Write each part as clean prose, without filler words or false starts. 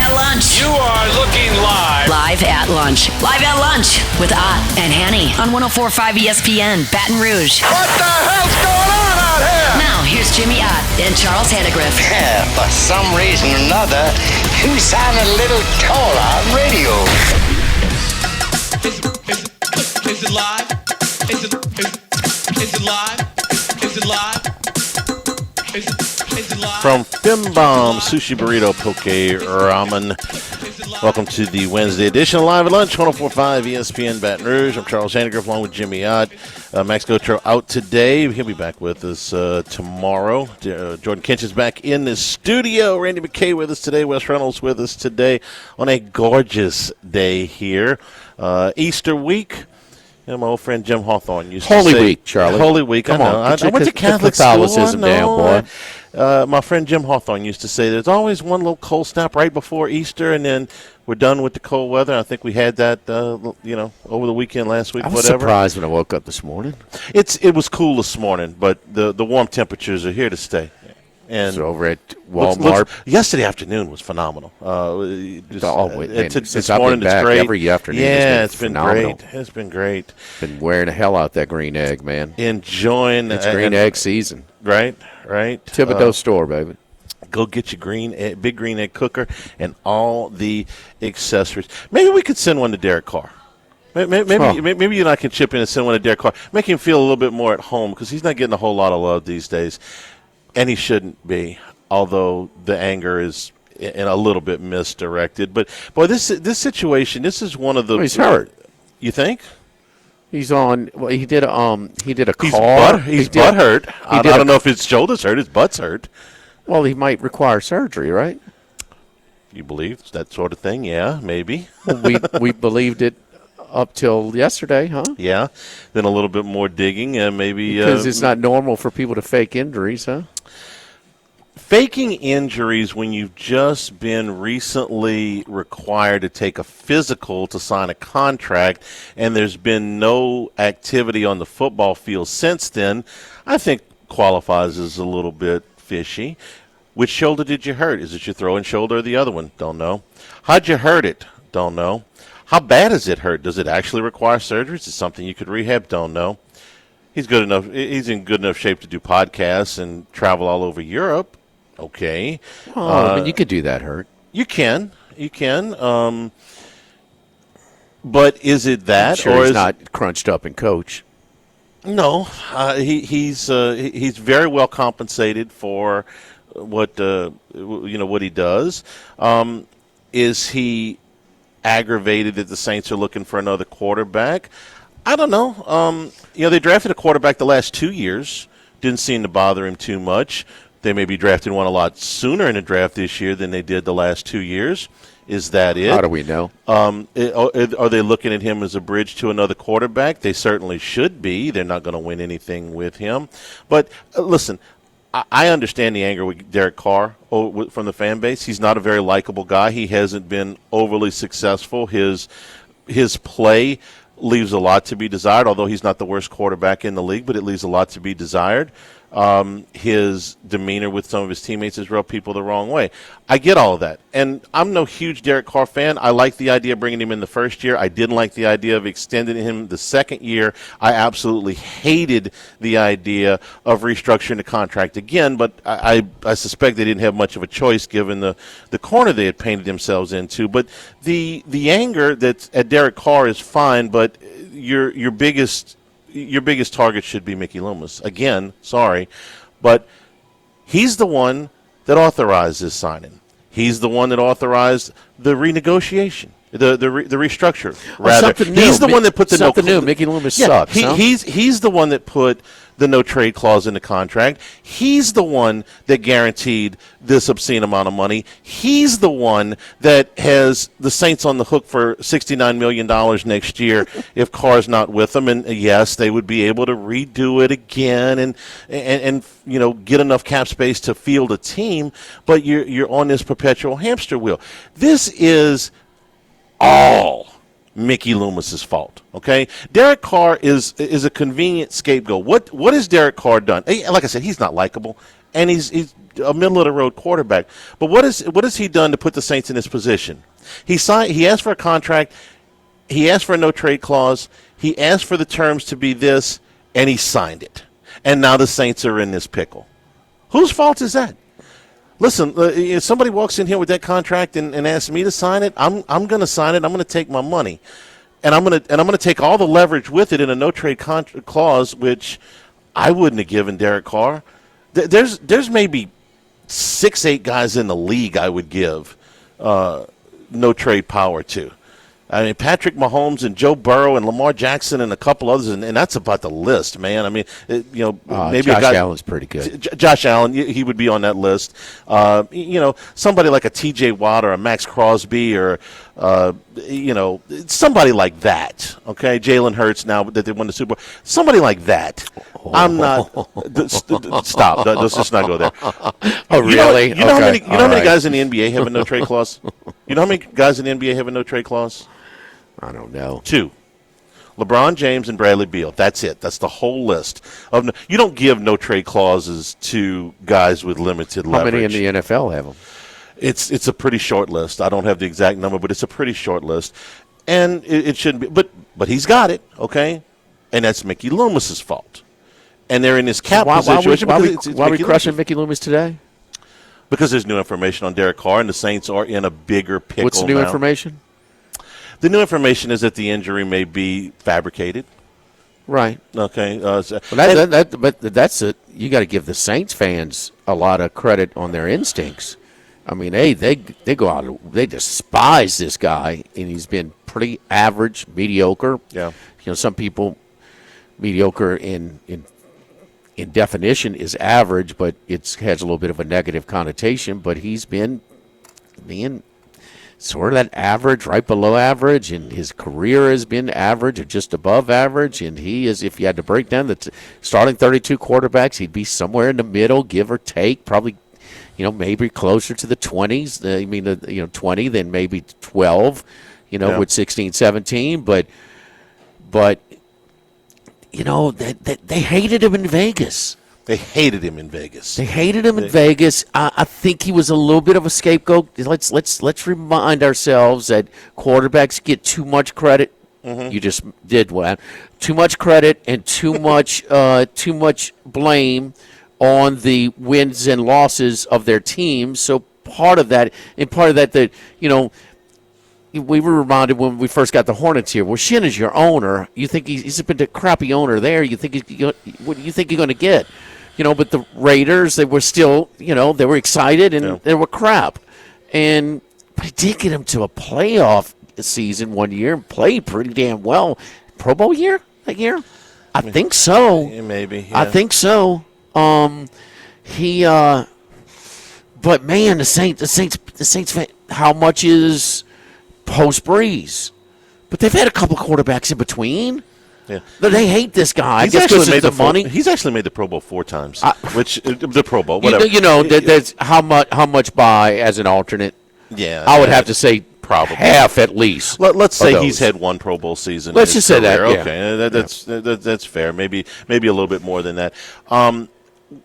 at lunch. You are looking live. Live at lunch. Live at lunch with Ott and Hanny on 104.5 ESPN, Baton Rouge. What the hell's going on out here? Now, here's Jimmy Ott and Charles Haddegriff. For some reason or another, you sound a little taller on radio. Is it live? Is it live? Is it live? Is it live? From Fim Bomb, Sushi Burrito, Poke Ramen. Welcome to the Wednesday edition of Live at Lunch, 104.5 ESPN Baton Rouge. I'm Charles Haddegriff along with Jimmy Ott. Max Gotro out today. He'll be back with us tomorrow. Jordan Kinch is back in the studio. Randy McKay with us today. Wes Reynolds with us today on a gorgeous day here. Easter week. You know, my old friend Jim Hawthorne used to say. Holy Week, Charlie. Holy Week. Come I know. on. I went to Catholic Catholicism school. down, boy. My friend Jim Hawthorne used to say there's always one little cold snap right before Easter, and then we're done with the cold weather. I think we had that, over the weekend last week. I was surprised when I woke up this morning. It was cool this morning, but the warm temperatures are here to stay. And so over at Walmart. Yesterday afternoon was phenomenal. Since This I've morning been back, it's great. every afternoon it's been phenomenal. great. It's been great. Been wearing the hell out that green egg, man. Enjoying It's green egg season. Right. Thibodeau store, baby. Go get your big green egg cooker and all the accessories. Maybe we could send one to Derek Carr. Maybe you and I can chip in and send one to Derek Carr. Make him feel a little bit more at home because he's not getting a whole lot of love these days. And he shouldn't be, although the anger is in a little bit misdirected. But, boy, this situation, this is one of the – he's hurt. You think? He's on – well, he did a He's butt hurt. I don't know if his shoulder's hurt. His butt's hurt. Well, he might require surgery, right? You believe that sort of thing? Yeah, maybe. Well, we believed it up till yesterday, huh? Yeah. Then a little bit more digging and maybe because it's not normal for people to fake injuries, huh? Faking injuries when you've just been recently required to take a physical to sign a contract and there's been no activity on the football field since then, I think qualifies as a little bit fishy. Which shoulder did you hurt? Is it your throwing shoulder or the other one? Don't know. How'd you hurt it? Don't know. How bad is it hurt? Does it actually require surgery? Is it something you could rehab? Don't know. He's good enough. He's in good enough shape to do podcasts and travel all over Europe. Okay. But you could do that, hurt. You can. But is it that, I'm sure or he's is not crunched up in coach? No. He's very well compensated for what he does. Is he aggravated that the Saints are looking for another quarterback? I don't know. They drafted a quarterback the last 2 years. Didn't seem to bother him too much. They may be drafting one a lot sooner in the draft this year than they did the last 2 years. Is that it? How do we know? Are they looking at him as a bridge to another quarterback? They certainly should be. They're not going to win anything with him. But listen, I understand the anger with Derek Carr from the fan base. He's not a very likable guy. He hasn't been overly successful. His play leaves a lot to be desired, although he's not the worst quarterback in the league, but it leaves a lot to be desired. His demeanor with some of his teammates has rubbed people the wrong way. I get all of that. And I'm no huge Derek Carr fan. I like the idea of bringing him in the first year. I didn't like the idea of extending him the second year. I absolutely hated the idea of restructuring the contract again, but I suspect they didn't have much of a choice given the corner they had painted themselves into. But the anger that's at Derek Carr is fine, but your biggest target should be Mickey Loomis. Again, sorry, but he's the one that authorized this signing. He's the one that authorized the renegotiation, the restructure. He's the one that put the something new. Mickey Loomis sucks. He's the one that put the no trade clause in the contract. He's the one that guaranteed this obscene amount of money. He's the one that has the Saints on the hook for $69 million next year if Carr's not with them. And yes, they would be able to redo it again and get enough cap space to field a team. But you're on this perpetual hamster wheel. This is all Mickey Loomis's fault. Okay, Derek Carr is a convenient scapegoat. What has Derek Carr done? Like I said, he's not likable. and he's a middle of the road quarterback. But what has he done to put the Saints in this position? He asked for a contract. He asked for a no trade clause. He asked for the terms to be this, and he signed it. And now the Saints are in this pickle. Whose fault is that? Listen, if somebody walks in here with that contract and asks me to sign it, I'm going to sign it. I'm going to take my money, and I'm going to take all the leverage with it in a no trade clause, which I wouldn't have given Derek Carr. There's maybe 6-8 guys in the league I would give no trade power to. I mean, Patrick Mahomes and Joe Burrow and Lamar Jackson and a couple others, and that's about the list, man. I mean, maybe Josh Allen's pretty good. Josh Allen, he would be on that list. Somebody like a T.J. Watt or a Max Crosby or, somebody like that, okay? Jalen Hurts now that they won the Super Bowl. Somebody like that. I'm not – stop. Let's just not go there. Oh, really? You know how many guys in the NBA have a no-trade clause? You know how many guys in the NBA have a no-trade clause? I don't know. 2. LeBron James and Bradley Beal. That's it. That's the whole list. You don't give no-trade clauses to guys with limited leverage. How many in the NFL have them? It's a pretty short list. I don't have the exact number, but it's a pretty short list. And it shouldn't be. But he's got it, okay? And that's Mickey Loomis's fault. And they're in this cap situation. Why are we crushing Mickey Loomis today? Because there's new information on Derek Carr, and the Saints are in a bigger pickle now. What's the new information? The new information is that the injury may be fabricated. Right. Okay. But that's it. You got to give the Saints fans a lot of credit on their instincts. I mean, they go out, they despise this guy, and he's been pretty average, mediocre. Yeah. Some people mediocre in definition is average, but it has a little bit of a negative connotation. But he's been being sort of that average, right below average, and his career has been average or just above average. And he is, if you had to break down the starting 32 quarterbacks, he'd be somewhere in the middle, give or take, probably, maybe closer to the 20s. 20, then maybe 12, with 16, 17. But they hated him in Vegas. They hated him in Vegas. I think he was a little bit of a scapegoat. Let's remind ourselves that quarterbacks get too much credit. Mm-hmm. You just did one. Too much credit and too much blame on the wins and losses of their teams. So part of that, we were reminded when we first got the Hornets here. Well, Shin is your owner. You think he's been a crappy owner there. What do you think you're going to get? But the Raiders, they were still, they were excited and they were crap. But he did get him to a playoff season one year and played pretty damn well. Pro Bowl year that year? I think so. Maybe. Yeah. I think so. But man, the Saints. How much is post Breeze? But they've had a couple of quarterbacks in between. Yeah. They hate this guy. He's actually made the money. He's actually made the Pro Bowl 4 times. Which the Pro Bowl, whatever. That's how much by as an alternate. Yeah, I would have to say probably half at least. Let's say he's had 1 Pro Bowl season. Let's just say that. Yeah. Okay, that's fair. Maybe a little bit more than that.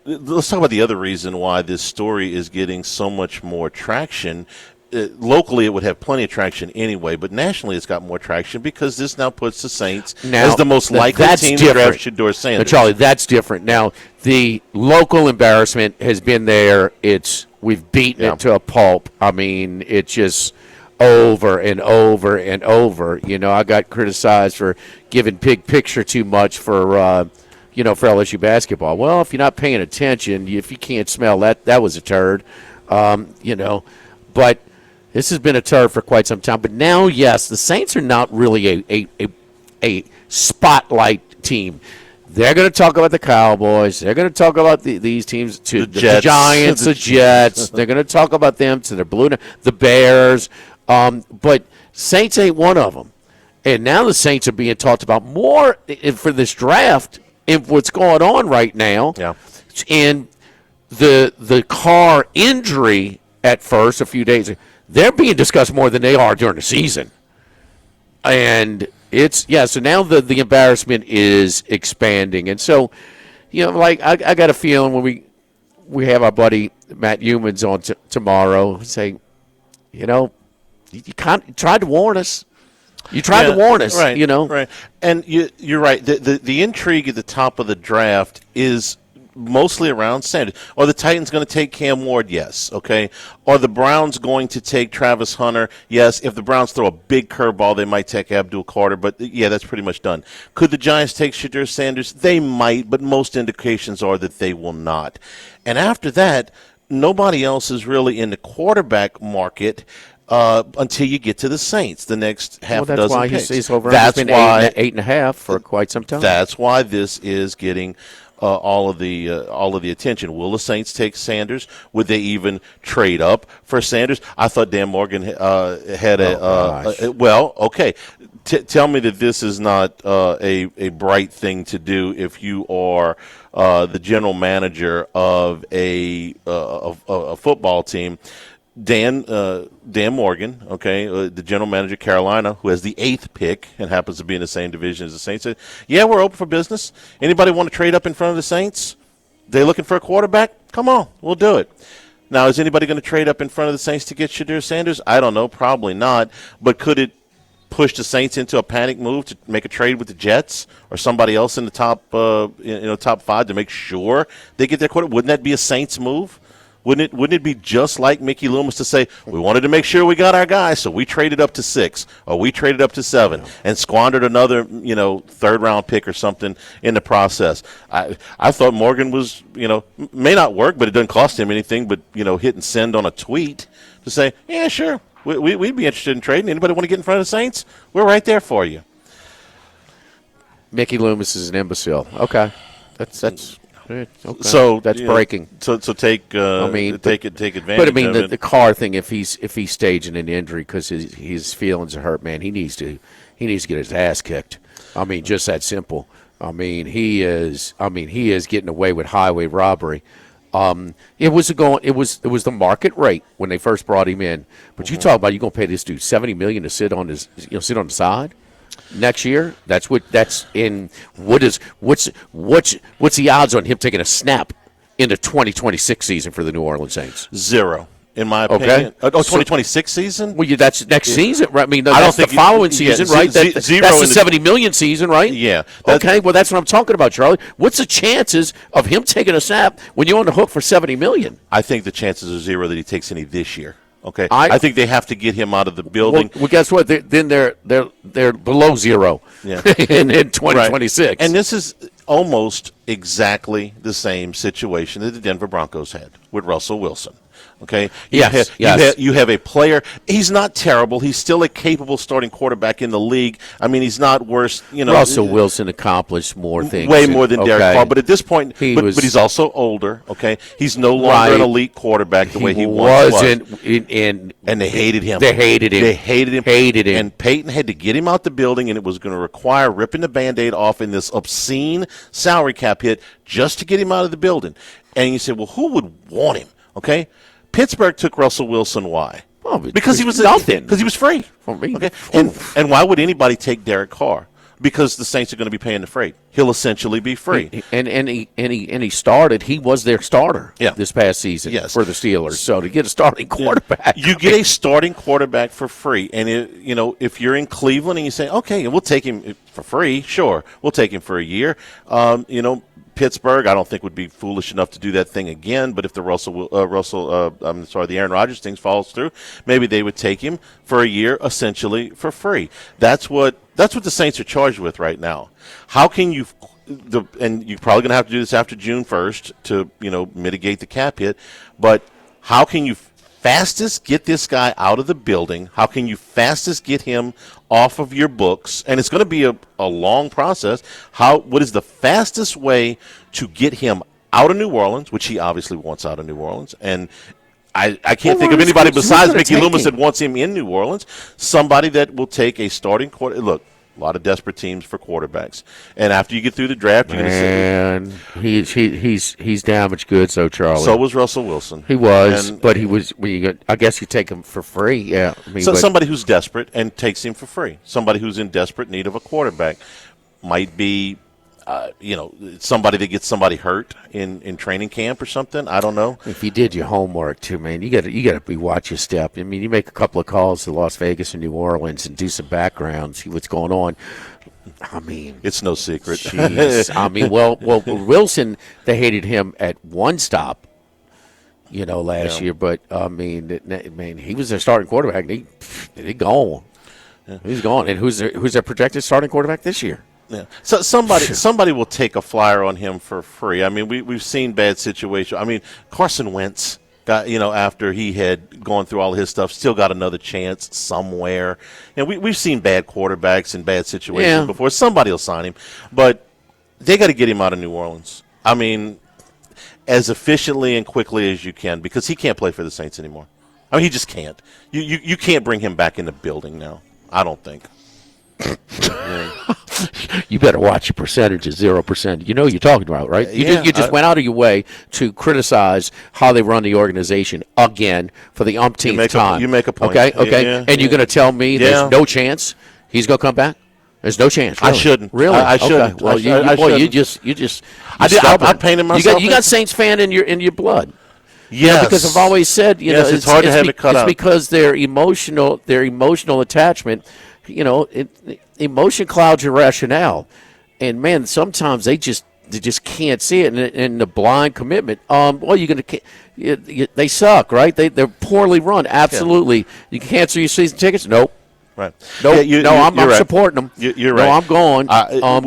Let's talk about the other reason why this story is getting so much more traction. Locally, it would have plenty of traction anyway, but nationally, it's got more traction because this now puts the Saints as the most likely team to draft Shedeur Sanders. But Charlie, that's different. Now, the local embarrassment has been there. We've beaten it to a pulp. I mean, it's just over and over and over. I got criticized for giving big picture too much for LSU basketball. Well, if you're not paying attention, if you can't smell that was a turd. But this has been a turd for quite some time. But now, yes, the Saints are not really a spotlight team. They're going to talk about the Cowboys. They're going to talk about these teams, the Giants, the Jets. They're going to talk about them to the Bears. But Saints ain't one of them. And now the Saints are being talked about more for this draft and what's going on right now. Yeah. And the Carr injury at first, a few days ago, they're being discussed more than they are during the season. And so now the embarrassment is expanding. And so, I got a feeling we have our buddy Matt Humans on tomorrow saying, you tried to warn us. You tried to warn us, right, you know. Right. And you're right. The intrigue at the top of the draft is mostly around Sanders. Are the Titans going to take Cam Ward? Yes. Okay. Are the Browns going to take Travis Hunter? Yes. If the Browns throw a big curveball, they might take Abdul Carter. But, yeah, that's pretty much done. Could the Giants take Shadur Sanders? They might, but most indications are that they will not. And after that, nobody else is really in the quarterback market until you get to the Saints, the next half that's dozen why picks. He's over. That's been why 8.5 for quite some time. That's why this is getting all of the attention. Will the Saints take Sanders? Would they even trade up for Sanders? I thought Dan Morgan had okay. Tell me that this is not a bright thing to do if you are the general manager of a football team. Dan Morgan, the general manager of Carolina, who has the 8th pick and happens to be in the same division as the Saints, said, yeah, we're open for business. Anybody want to trade up in front of the Saints? They looking for a quarterback? Come on, we'll do it. Now, is anybody going to trade up in front of the Saints to get Shadur Sanders? I don't know, probably not. But could it push the Saints into a panic move to make a trade with the Jets or somebody else in the top 5 to make sure they get their quarterback? Wouldn't that be a Saints move? Wouldn't it be just like Mickey Loomis to say, we wanted to make sure we got our guy, so we traded up to 6 or we traded up to 7 and squandered another, third-round pick or something in the process. I thought Morgan was, may not work, but it doesn't cost him anything but, hit and send on a tweet to say, yeah, sure, we'd be interested in trading. Anybody want to get in front of the Saints? We're right there for you. Mickey Loomis is an imbecile. Okay. That's okay. So that's breaking. So take take advantage. But I mean, of the Carr thing. If he's staging an injury because his feelings are hurt, man, he needs to get his ass kicked. I mean, just that simple. I mean, he is getting away with highway robbery. It was the market rate when they first brought him in. But you talk about you're gonna pay this dude $70 million to sit on the side next year. What's the odds on him taking a snap in the 2026 season for the New Orleans Saints? 0. In my opinion. 2026 season? Well, that's next season, right? I mean, I don't that's think the following season, right? Zero that's the $70 million season, right? Yeah. Okay, well, that's what I'm talking about, Charlie. What's the chances of him taking a snap when you're on the hook for $70 million? I think the chances are 0 that he takes any this year. Okay, I think they have to get him out of the building. Well, guess what? They're below 0 in 2026. Right. And this is almost exactly the same situation that the Denver Broncos had with Russell Wilson. Okay. You have a player. He's not terrible. He's still a capable starting quarterback in the league. I mean, he's not worse. Russell Wilson accomplished more things, way more than Derek Carr. But at this point, but he's also older. Okay, he's no longer an elite quarterback the way he once was. And they hated him. They hated him. And Peyton had to get him out the building, and it was going to require ripping the Band-Aid off in this obscene salary cap hit just to get him out of the building. And you say, well, who would want him? Okay. Pittsburgh took Russell Wilson. Why? Well, because he was nothing. Because he was free. Okay. And why would anybody take Derek Carr? Because the Saints are going to be paying the freight. He'll essentially be free. And he started. He was their starter this past season for the Steelers. So to get a starting quarterback, you get a starting quarterback for free. And if you're in Cleveland and you say, okay, we'll take him for free, sure, we'll take him for a year. Pittsburgh, I don't think would be foolish enough to do that thing again. But if the the Aaron Rodgers thing falls through, maybe they would take him for a year, essentially for free. That's what the Saints are charged with right now. How can you? And you're probably going to have to do this after June 1st to mitigate the cap hit. But how can you fastest get this guy out of the building? How can you fastest get him off of your books? And it's going to be a long process. What is the fastest way to get him out of New Orleans, which he obviously wants out of New Orleans? And I can't think of anybody besides Mickey Loomis that wants him in New Orleans. Somebody that will take a starting quarter. Look, a lot of desperate teams for quarterbacks. And after you get through the draft, you're going to see. He's damaged goods, though, Charlie. So was Russell Wilson. He was, but he was. I guess you take him for free. Yeah. Somebody who's desperate and takes him for free. Somebody who's in desperate need of a quarterback might be. somebody that gets somebody hurt in training camp or something. I don't know. If you did your homework too, man, you got to be watch your step. I mean, you make a couple of calls to Las Vegas and New Orleans and do some background, see what's going on. I mean, it's no secret. Geez. I mean, well, Wilson, they hated him at one stop, last year. But I mean, he was their starting quarterback. And he gone. Yeah. He's gone. And who's their projected starting quarterback this year? Yeah. So somebody will take a flyer on him for free. I mean, we've seen bad situations. I mean, Carson Wentz got, after he had gone through all his stuff, still got another chance somewhere. We've seen bad quarterbacks in bad situations before. Somebody will sign him, but they got to get him out of New Orleans. I mean, as efficiently and quickly as you can, because he can't play for the Saints anymore. I mean, he just can't. You can't bring him back in the building now. I don't think. You better watch your percentages, 0%. You know what you're talking about, right? You just went out of your way to criticize how they run the organization again for the umpteenth time. You make a point. Okay. Yeah, and you're going to tell me there's no chance he's going to come back? There's no chance. Really. I shouldn't. Really? I shouldn't. Well, you just. I painted myself. You got Saints fan in your blood. Yes. Because I've always said, it's hard to have it cut out. It's because their emotional attachment, emotion clouds your rationale. And man, sometimes they just can't see it, and the blind commitment. They suck, right? They're poorly run. Absolutely. Yeah. You can cancel your season tickets? Nope. Right. Nope. I'm right. supporting them. You're right. No, I'm going.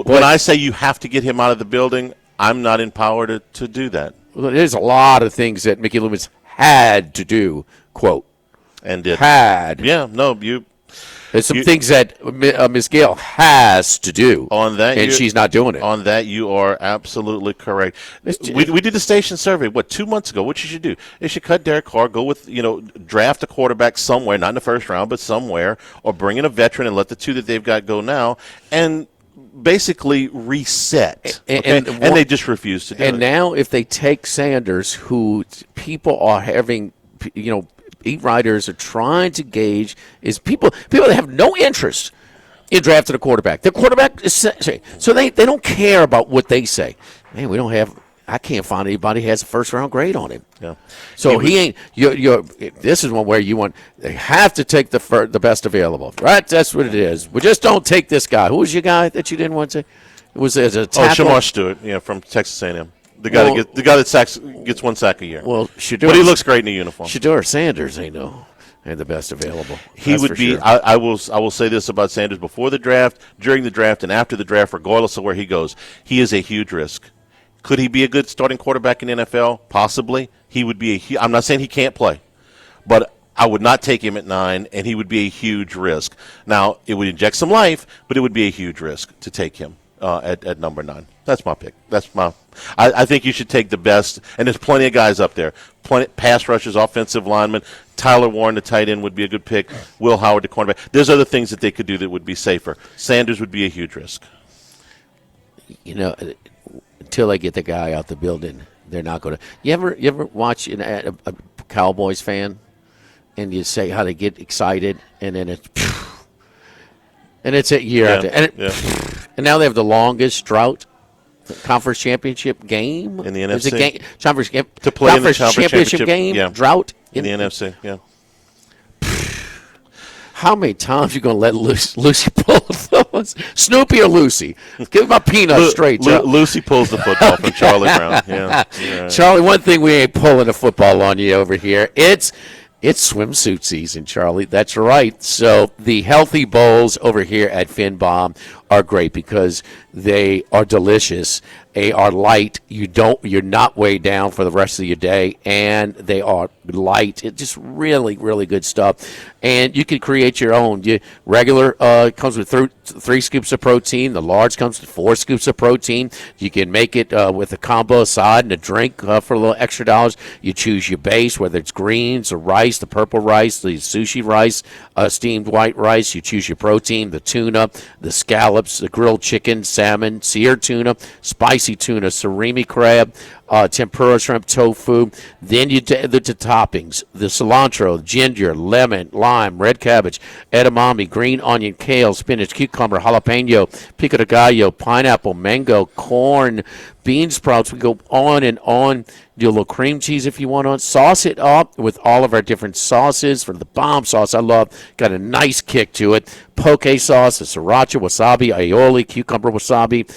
When I say you have to get him out of the building, I'm not in power to do that. Well, there's a lot of things that Mickey Loomis had to do, quote. And did. Had. Yeah, no, you. There's some things that Ms. Gale has to do. On that, and she's not doing it. On that, you are absolutely correct. We did a station survey, 2 months ago? What you should do? They should cut Derek Carr, go with, draft a quarterback somewhere, not in the first round, but somewhere, or bring in a veteran and let the two that they've got go now, and basically reset. And they just refuse to do it. And now if they take Sanders, who people are having, beat writers are trying to gauge is people that have no interest in drafting a quarterback. The quarterback is so they don't care about what they say. Man, I can't find anybody who has a first-round grade on him. Yeah. So he ain't. This is one where they have to take the best available. Right? That's what it is. We just don't take this guy. Who was your guy that you didn't want to? It was as a tackle. Shamar Stewart, from Texas A&M. The guy that gets one sack a year. Well, but he looks great in a uniform. Shedeur Sanders ain't the best available. He would be. Sure. I will say this about Sanders: before the draft, during the draft, and after the draft, regardless of where he goes, he is a huge risk. Could he be a good starting quarterback in the NFL? Possibly. He would be I'm not saying he can't play, but I would not take him at 9, and he would be a huge risk. Now, it would inject some life, but it would be a huge risk to take him at number 9. That's my pick. I think you should take the best, and there's plenty of guys up there. Plenty pass rushers, offensive linemen. Tyler Warren, the tight end, would be a good pick. Will Howard, the cornerback. There's other things that they could do that would be safer. Sanders would be a huge risk. Until they get the guy out the building, they're not going to. You ever watch a Cowboys fan, and you say how they get excited, and then it's a year after, and now they have the longest drought. Conference championship game in the NFC. Is it conference to play in the championship game drought in the NFC. Yeah. How many times are you going to let Lucy pull the football? Snoopy or Lucy? Give my peanuts straight. Lucy pulls the football from Charlie Brown. Yeah, right. Charlie, one thing we ain't pulling the football on you over here. It's swimsuit season, Charlie. That's right. So the healthy bowls over here at Finbom are great because they are delicious. They are light. You're not weighed down for the rest of your day, and they are light. It's just really, really good stuff. And you can create your own. Regular comes with 3 scoops of protein. The large comes with 4 scoops of protein. You can make it with a combo side and a drink for a little extra dollars. You choose your base, whether it's greens or rice, the purple rice, the sushi rice, steamed white rice. You choose your protein, the tuna, the scallops, the grilled chicken, salmon, seared tuna, spicy tuna, surimi crab, tempura shrimp, tofu. Then you do the toppings, the cilantro, ginger, lemon, lime, red cabbage, edamame, green onion, kale, spinach, cucumber, jalapeno, pico de gallo, pineapple, mango, corn, bean sprouts. We go on and on. Do a little cream cheese if you want on. Sauce it up with all of our different sauces. For the bomb sauce I love, got a nice kick to it. Poke sauce, the sriracha, wasabi, aioli, cucumber wasabi.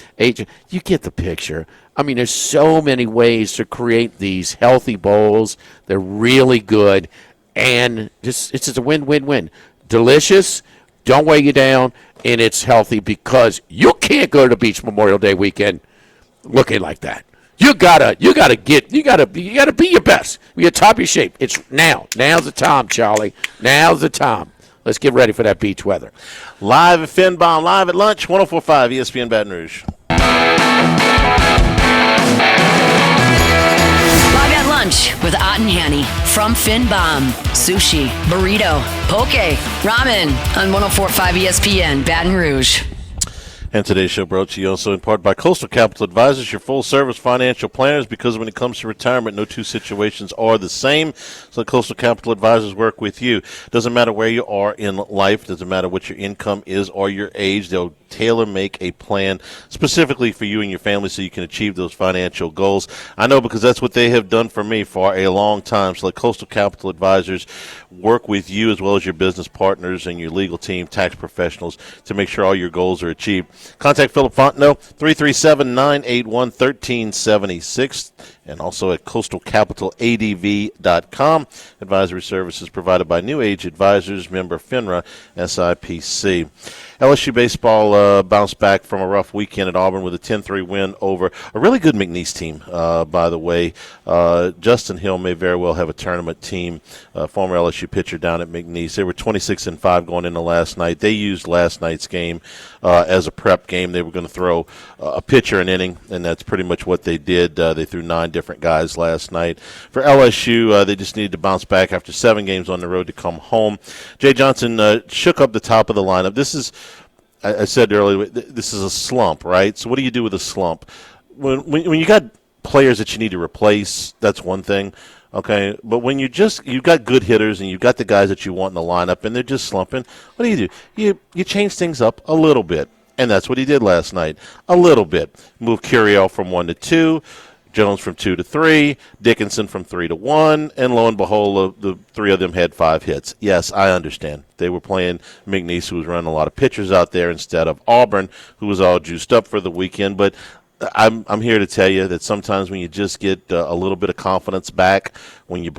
You get the picture. I mean, there's so many ways to create these healthy bowls. They're really good, and it's just a win-win-win. Delicious, don't weigh you down, and it's healthy because you can't go to the beach Memorial Day weekend looking like that. You gotta be your best. Be at top of your shape. It's now. Now's the time, Charlie. Now's the time. Let's get ready for that beach weather. Live at Finbom, live at lunch, 104.5 ESPN Baton Rouge. Live at lunch with Ott and Hanny from Finbom. Sushi, burrito, poke, ramen on 104.5 ESPN Baton Rouge. And today's show brought to you also in part by Coastal Capital Advisors, your full-service financial planners, because when it comes to retirement, no two situations are the same. So Coastal Capital Advisors work with you. Doesn't matter where you are in life. Doesn't matter what your income is or your age. They'll tailor-make a plan specifically for you and your family so you can achieve those financial goals. I know because that's what they have done for me for a long time. So let Coastal Capital Advisors work with you as well as your business partners and your legal team, tax professionals, to make sure all your goals are achieved. Contact Philip Fontenot, 337-981-1376, and also at coastalcapitaladv.com. Advisory services provided by New Age Advisors, member FINRA, SIPC. LSU baseball bounced back from a rough weekend at Auburn with a 10-3 win over a really good McNeese team, by the way. Justin Hill may very well have a tournament team, former LSU pitcher down at McNeese. They were 26-5 going into last night. They used last night's game as a prep game. They were going to throw a pitcher an inning, and that's pretty much what they did. They threw 9 different guys last night. For LSU, they just needed to bounce back after 7 games on the road to come home. Jay Johnson shook up the top of the lineup. This is, I said earlier, this is a slump, right? So what do you do with a slump? When you got players that you need to replace, that's one thing, okay? But when you've got good hitters and you've got the guys that you want in the lineup and they're just slumping, what do? You change things up a little bit, and that's what he did last night, a little bit. Move Curiel from 1 to 2, Jones from 2 to 3, Dickinson from 3 to 1, and lo and behold, the 3 of them had 5 hits. Yes, I understand. They were playing McNeese, who was running a lot of pitchers out there, instead of Auburn, who was all juiced up for the weekend. But I'm here to tell you that sometimes when you just get a little bit of confidence back, when you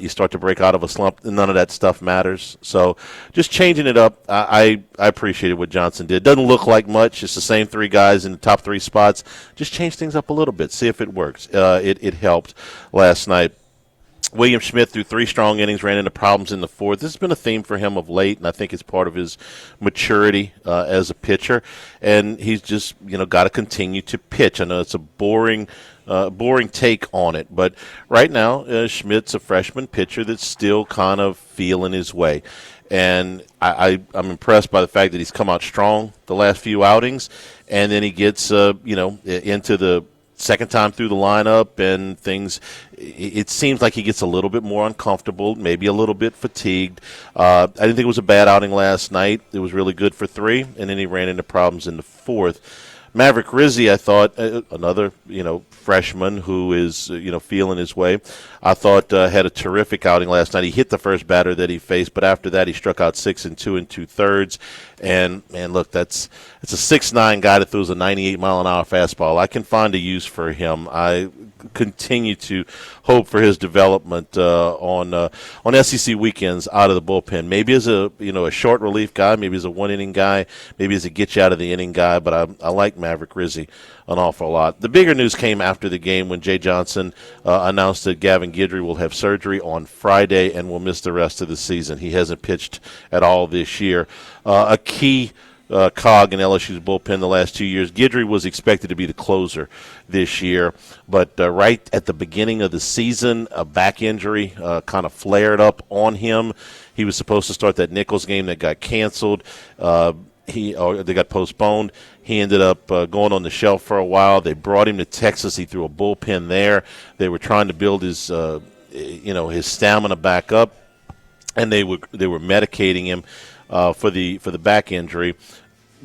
start to break out of a slump, none of that stuff matters. So just changing it up, I appreciated what Johnson did. Doesn't look like much. It's the same 3 guys in the top 3 spots. Just change things up a little bit. See if it works. It helped last night. William Schmidt threw 3 strong innings, ran into problems in the 4th. This has been a theme for him of late, and I think it's part of his maturity as a pitcher. And he's just, got to continue to pitch. I know it's a boring take on it, but right now Schmidt's a freshman pitcher that's still kind of feeling his way. And I'm impressed by the fact that he's come out strong the last few outings, and then he gets into the second time through the lineup, and things, it seems like he gets a little bit more uncomfortable, maybe a little bit fatigued. I didn't think it was a bad outing last night. It was really good for 3, and then he ran into problems in the 4th. Maverick Rizzi, I thought, another, freshman who is, feeling his way, I thought had a terrific outing last night. He hit the first batter that he faced, but after that he struck out 6 and 2 2/3. And, man, look, it's a 6'9" guy that throws a 98-mile-an-hour fastball. I can find a use for him. I continue to hope for his development on SEC weekends out of the bullpen. Maybe as a short relief guy, maybe as a 1-inning guy, maybe as a get-you-out-of-the-inning guy, but I like Maverick Rizzi an awful lot. The bigger news came after the game when Jay Johnson announced that Gavin Guidry will have surgery on Friday and will miss the rest of the season. He hasn't pitched at all this year. A key cog in LSU's bullpen the last 2 years. Guidry was expected to be the closer this year, but right at the beginning of the season, a back injury kind of flared up on him. He was supposed to start that Nichols game that got canceled. they got postponed. He ended up going on the shelf for a while. They brought him to Texas. He threw a bullpen there. They were trying to build his his stamina back up, and they were medicating him for the back injury.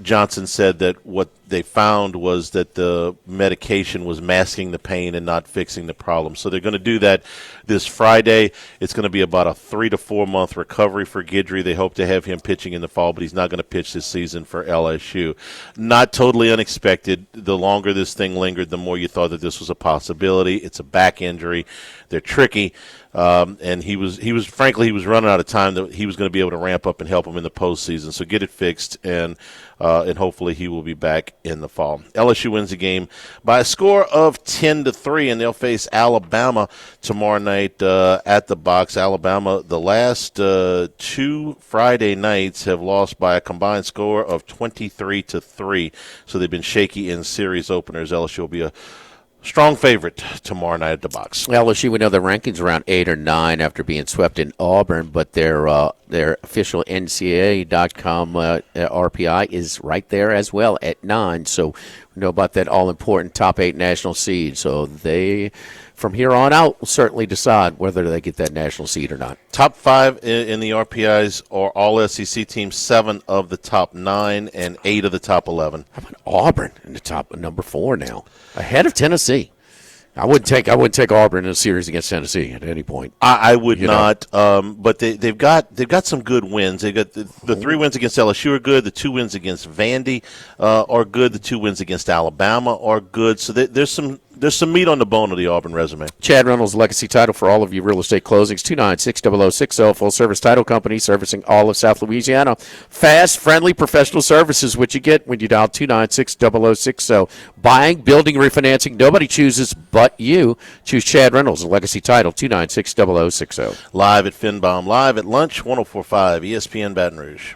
Johnson said that what they found was that the medication was masking the pain and not fixing the problem. So they're going to do that this Friday. It's going to be about a 3 to 4 month recovery for Guidry. They hope to have him pitching in the fall, but he's not going to pitch this season for LSU. Not totally unexpected. The longer this thing lingered, the more you thought that this was a possibility. It's a back injury. They're tricky. And he was running out of time that he was going to be able to ramp up and help him in the postseason. So get it fixed, and hopefully he will be back in the fall. LSU wins the game by a score of 10-3, and they'll face Alabama tomorrow night at the Box. Alabama, the last 2 Friday nights have lost by a combined score of 23-3. So they've been shaky in series openers. LSU will be a strong favorite tomorrow night at the Box. LSU, we know the rankings around 8 or 9 after being swept in Auburn, but their official NCAA.com RPI is right there as well at 9. So we know about that all-important top 8 national seed. So they, from here on out, will certainly decide whether they get that national seed or not. Top 5 in the RPIs are all SEC teams, 7 of the top 9 and 8 of the top 11. How about Auburn in the top number 4 now, ahead of Tennessee? I wouldn't take Auburn in a series against Tennessee at any point. I would not, but they've got some good wins. They got the 3 wins against LSU are good. The 2 wins against Vandy are good. The 2 wins against Alabama are good. So there's some meat on the bone of the Auburn resume. Chad Reynolds, legacy title for all of your real estate closings, 296-0060, full-service title company servicing all of South Louisiana. Fast, friendly, professional services, which you get when you dial 296-0060. Buying, building, refinancing, nobody chooses but you. Choose Chad Reynolds, legacy title, 296-0060. Live at FinBomb, live at lunch, 104.5 ESPN Baton Rouge.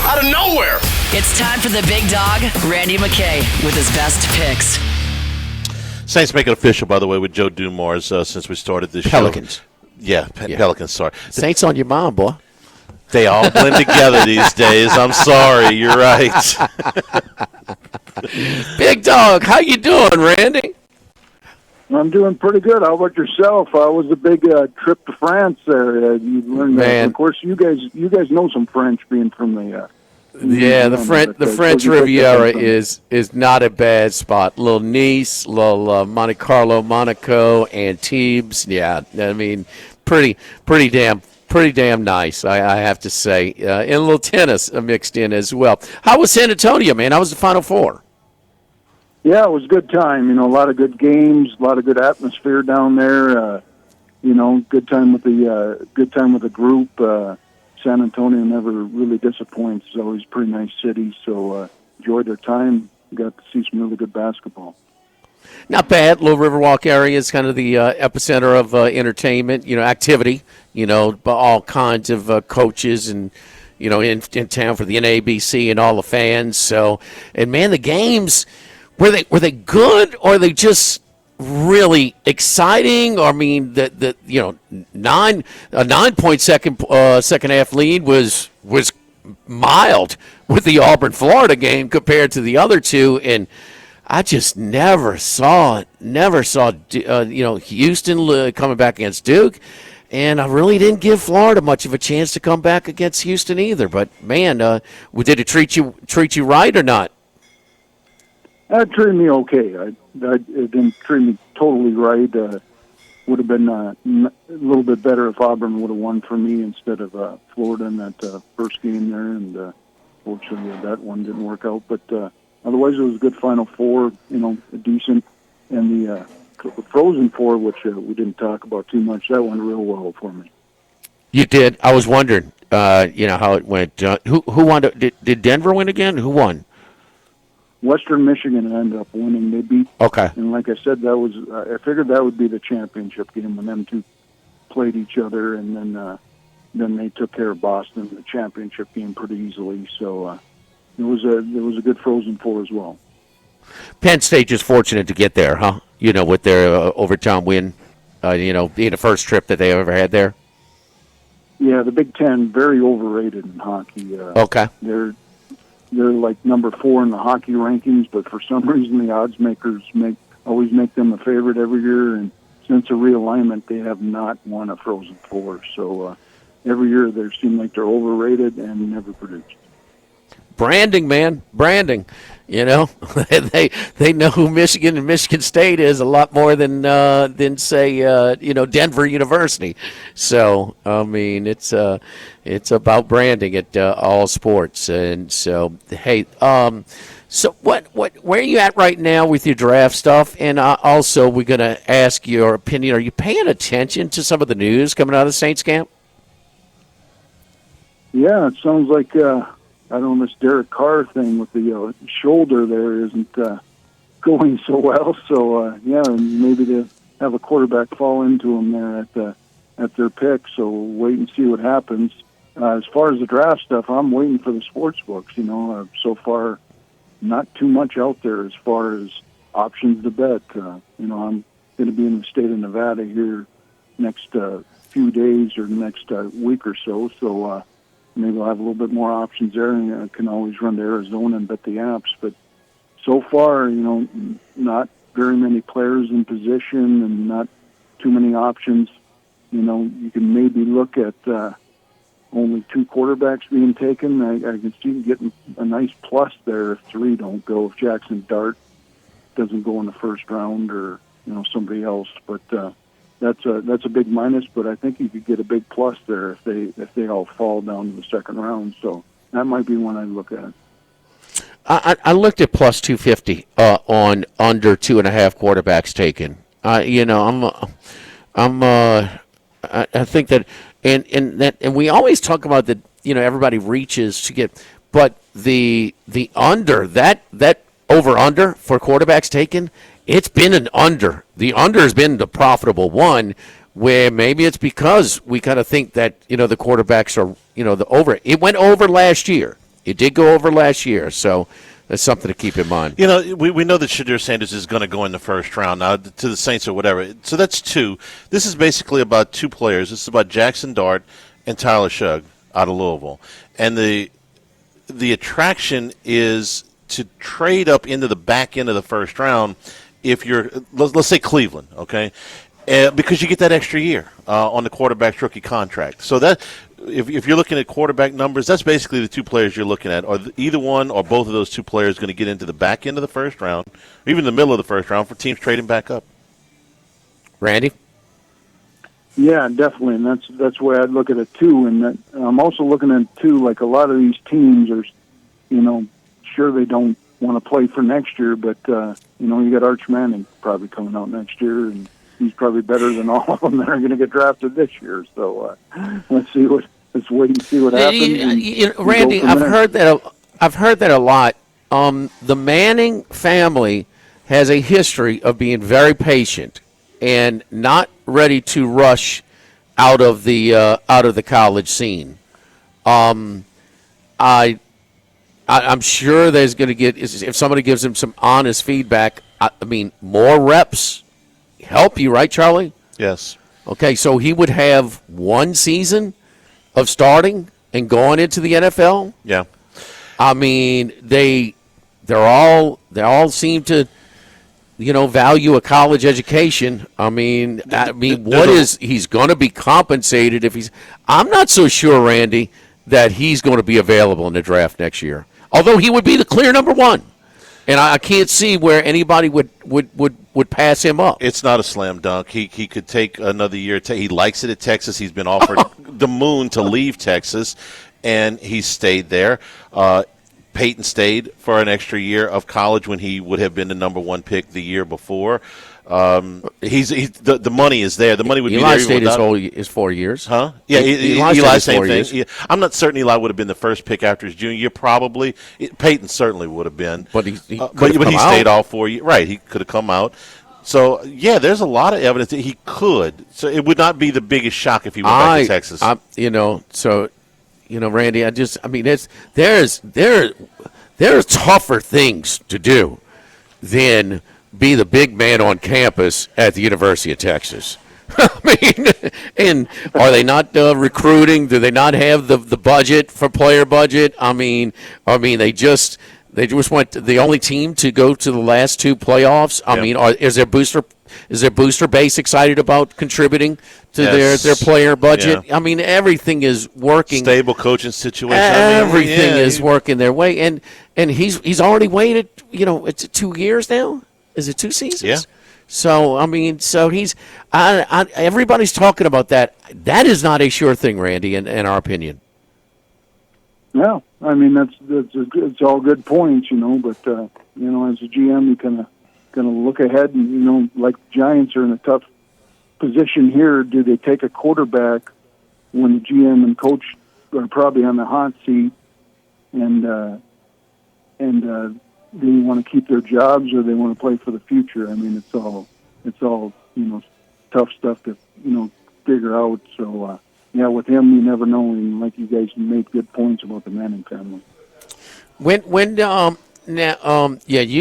Out of nowhere. It's time for the big dog, Randy McKay, with his best picks. Saints make it official, by the way, with Joe Dumars since we started this Pelicans. show. Yeah, Pelicans, sorry. Saints on your mind, boy. They all blend together these days. I'm sorry. You're right. Big dog, how you doing, Randy? I'm doing pretty good. How about yourself? How was the big trip to France there? You learned that. Of course, you guys know some French, being from the. The French Riviera is not a bad spot. Little Nice, little Monte Carlo, Monaco, Antibes. Yeah, I mean, pretty damn nice. I have to say, and a little tennis mixed in as well. How was San Antonio, man? How was the Final Four? Yeah, it was a good time. A lot of good games, a lot of good atmosphere down there. Good time with the group. San Antonio never really disappoints. It's always a pretty nice city, so enjoyed their time. Got to see some really good basketball. Not bad. Little Riverwalk area is kind of the epicenter of entertainment, activity. All kinds of coaches and in town for the NABC and all the fans. So, and man, the games. Were they good, or are they just really exciting? Or, I mean, a 9-point second half lead was mild with the Auburn-Florida game compared to the other two, and I just never saw Houston coming back against Duke, and I really didn't give Florida much of a chance to come back against Houston either. But man, did it treat you right or not? It treated me okay. It didn't treat me totally right. Would have been a little bit better if Auburn would have won for me instead of Florida in that first game there. And fortunately, that one didn't work out. But otherwise, it was a good Final Four. Decent. And the Frozen Four, which we didn't talk about too much, that went real well for me. You did. I was wondering, how it went. Who won? Did Denver win again? Who won? Western Michigan ended up winning. They beat. Okay. And like I said, that was. I figured that would be the championship game when them two played each other, and then they took care of Boston in the championship game pretty easily. So was a good Frozen Four as well. Penn State just fortunate to get there, huh? With their overtime win, being the first trip that they ever had there. Yeah, the Big Ten very overrated in hockey. Okay, they're like number 4 in the hockey rankings, but for some reason the odds makers always make them a favorite every year. And since a realignment, they have not won a Frozen Four. So every year they seem like they're overrated and never produced. Branding, man, branding. They know who Michigan and Michigan State is a lot more than say Denver University. So I mean it's about branding at all sports. And so hey, so where are you at right now with your draft stuff? And also we're going to ask your opinion. Are you paying attention to some of the news coming out of the Saints camp? Yeah, it sounds like. I don't know, this Derek Carr thing with the shoulder there isn't going so well. So, maybe to have a quarterback fall into him there at their pick. So wait and see what happens. As far as the draft stuff, I'm waiting for the sports books. So far, not too much out there as far as options to bet. I'm going to be in the state of Nevada here next few days or next week or so. So, maybe I'll have a little bit more options there, and I can always run to Arizona and bet the apps. But so far, not very many players in position and not too many options. You can maybe look at only 2 quarterbacks being taken. I can see getting a nice plus there if 3 don't go, if Jackson Dart doesn't go in the first round or, somebody else. But that's a big minus, but I think you could get a big plus there if they all fall down in the second round. So that might be one I'd look at. I looked at plus 250 on under 2.5 quarterbacks taken. I think that and we always talk about that. Everybody reaches to get, but the under that over under for quarterbacks taken. It's been an under. The under has been the profitable one, where maybe it's because we kind of think that, the quarterbacks are, the over. It went over last year. It did go over last year, so that's something to keep in mind. We know that Shadir Sanders is going to go in the first round now to the Saints or whatever. So that's 2. This is basically about 2 players. This is about Jackson Dart and Tyler Shugg out of Louisville. And the attraction is to trade up into the back end of the first round if you're, let's say Cleveland, okay, because you get that extra year on the quarterback's rookie contract. So that if you're looking at quarterback numbers, that's basically the 2 players you're looking at. Are either one or both of those 2 players going to get into the back end of the first round, or even the middle of the first round for teams trading back up? Randy? Yeah, definitely, and that's the way I'd look at it too. And I'm also looking at too, like a lot of these teams are, sure they don't want to play for next year, but you got Arch Manning probably coming out next year, and he's probably better than all of them that are going to get drafted this year. So let's wait and see what happens. Randy, I've heard that a lot. The Manning family has a history of being very patient and not ready to rush out of the college scene. I'm sure there's going to get, if somebody gives him some honest feedback, I mean, more reps help you, right, Charlie? Yes. Okay, so he would have 1 season of starting and going into the NFL? Yeah. I mean, they all seem to, value a college education. I mean, he's going to be compensated if he's, I'm not so sure, Randy, that he's going to be available in the draft next year. Although he would be the clear number 1, and I can't see where anybody would pass him up. It's not a slam dunk. He could take another year. He likes it at Texas. He's been offered the moon to leave Texas, and he stayed there. Peyton stayed for an extra year of college when he would have been the number 1 pick the year before. The money is there. The money would Eli be there. Eli stayed his 4 years. Huh? Yeah, Eli same thing. Yeah. I'm not certain Eli would have been the first pick after his junior year. Probably Peyton certainly would have been. But he stayed all 4 years. Right, he could have come out. So yeah, there's a lot of evidence that he could. So it would not be the biggest shock if he went back to Texas. Randy, there are tougher things to do than be the big man on campus at the University of Texas. I mean, and are they not recruiting? Do they not have the budget for player budget? I mean, they just went the only team to go to the last two playoffs. I mean, is their booster base excited about contributing to their player budget? Yeah. I mean, everything is working. Stable coaching situation. Everything is working their way, and he's already waited. It's 2 years now. Is it 2 seasons? Yeah. So he's. Everybody's talking about that. That is not a sure thing, Randy, in our opinion. No, I mean it's all good points, but as a GM, you kind of look ahead and like the Giants are in a tough position here. Do they take a quarterback when the GM and coach are probably on the hot seat, and do they want to keep their jobs or they want to play for the future? I mean, it's all tough stuff to figure out. So with him, you never know. And like you guys made good points about the Manning family. You're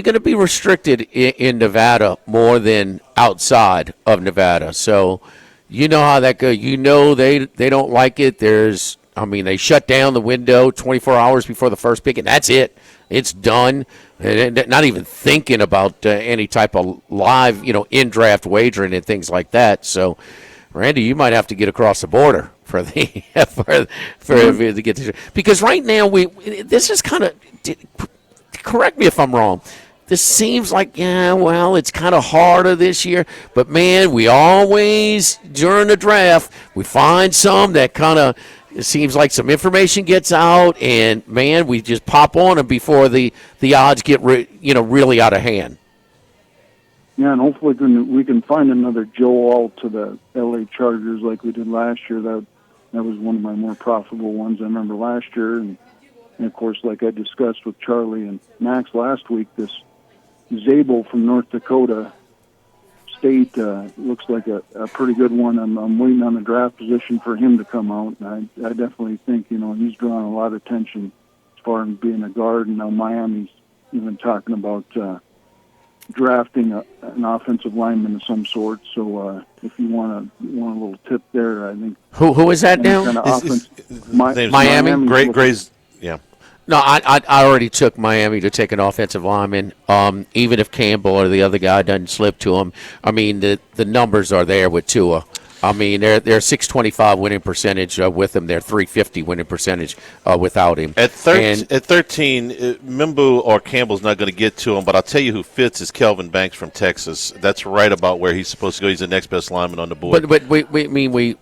going to be restricted in Nevada more than outside of Nevada. So you know how that goes. They don't like it. They shut down the window 24 hours before the first pick, and that's it. It's done. And not even thinking about any type of live, in-draft wagering and things like that. So, Randy, you might have to get across the border for the to get to, because right now this is kind of, correct me if I'm wrong. This seems like it's kind of harder this year, but man, we always during the draft we find some that kind of. It seems like some information gets out, and man, we just pop on them before the odds get really out of hand. Yeah, and hopefully we can find another Joe Alt to the LA Chargers like we did last year. That was one of my more profitable ones I remember last year, and of course, like I discussed with Charlie and Max last week, this Zabel from North Dakota State looks like a pretty good one. I'm waiting on the draft position for him to come out. And I definitely think, he's drawing a lot of attention as far as being a guard. And now Miami's even talking about drafting an offensive lineman of some sort. So if you want a little tip there, I think. Who is that now? Miami? Gray's, yeah. No, I already took Miami to take an offensive lineman. Even if Campbell or the other guy doesn't slip to him, I mean the numbers are there with Tua. I mean they're 625 winning percentage with him. They're 350 winning percentage without him. At 13, Mimbu or Campbell's not going to get to him, but I'll tell you who fits is Kelvin Banks from Texas. That's right about where he's supposed to go. He's the next best lineman on the board. But we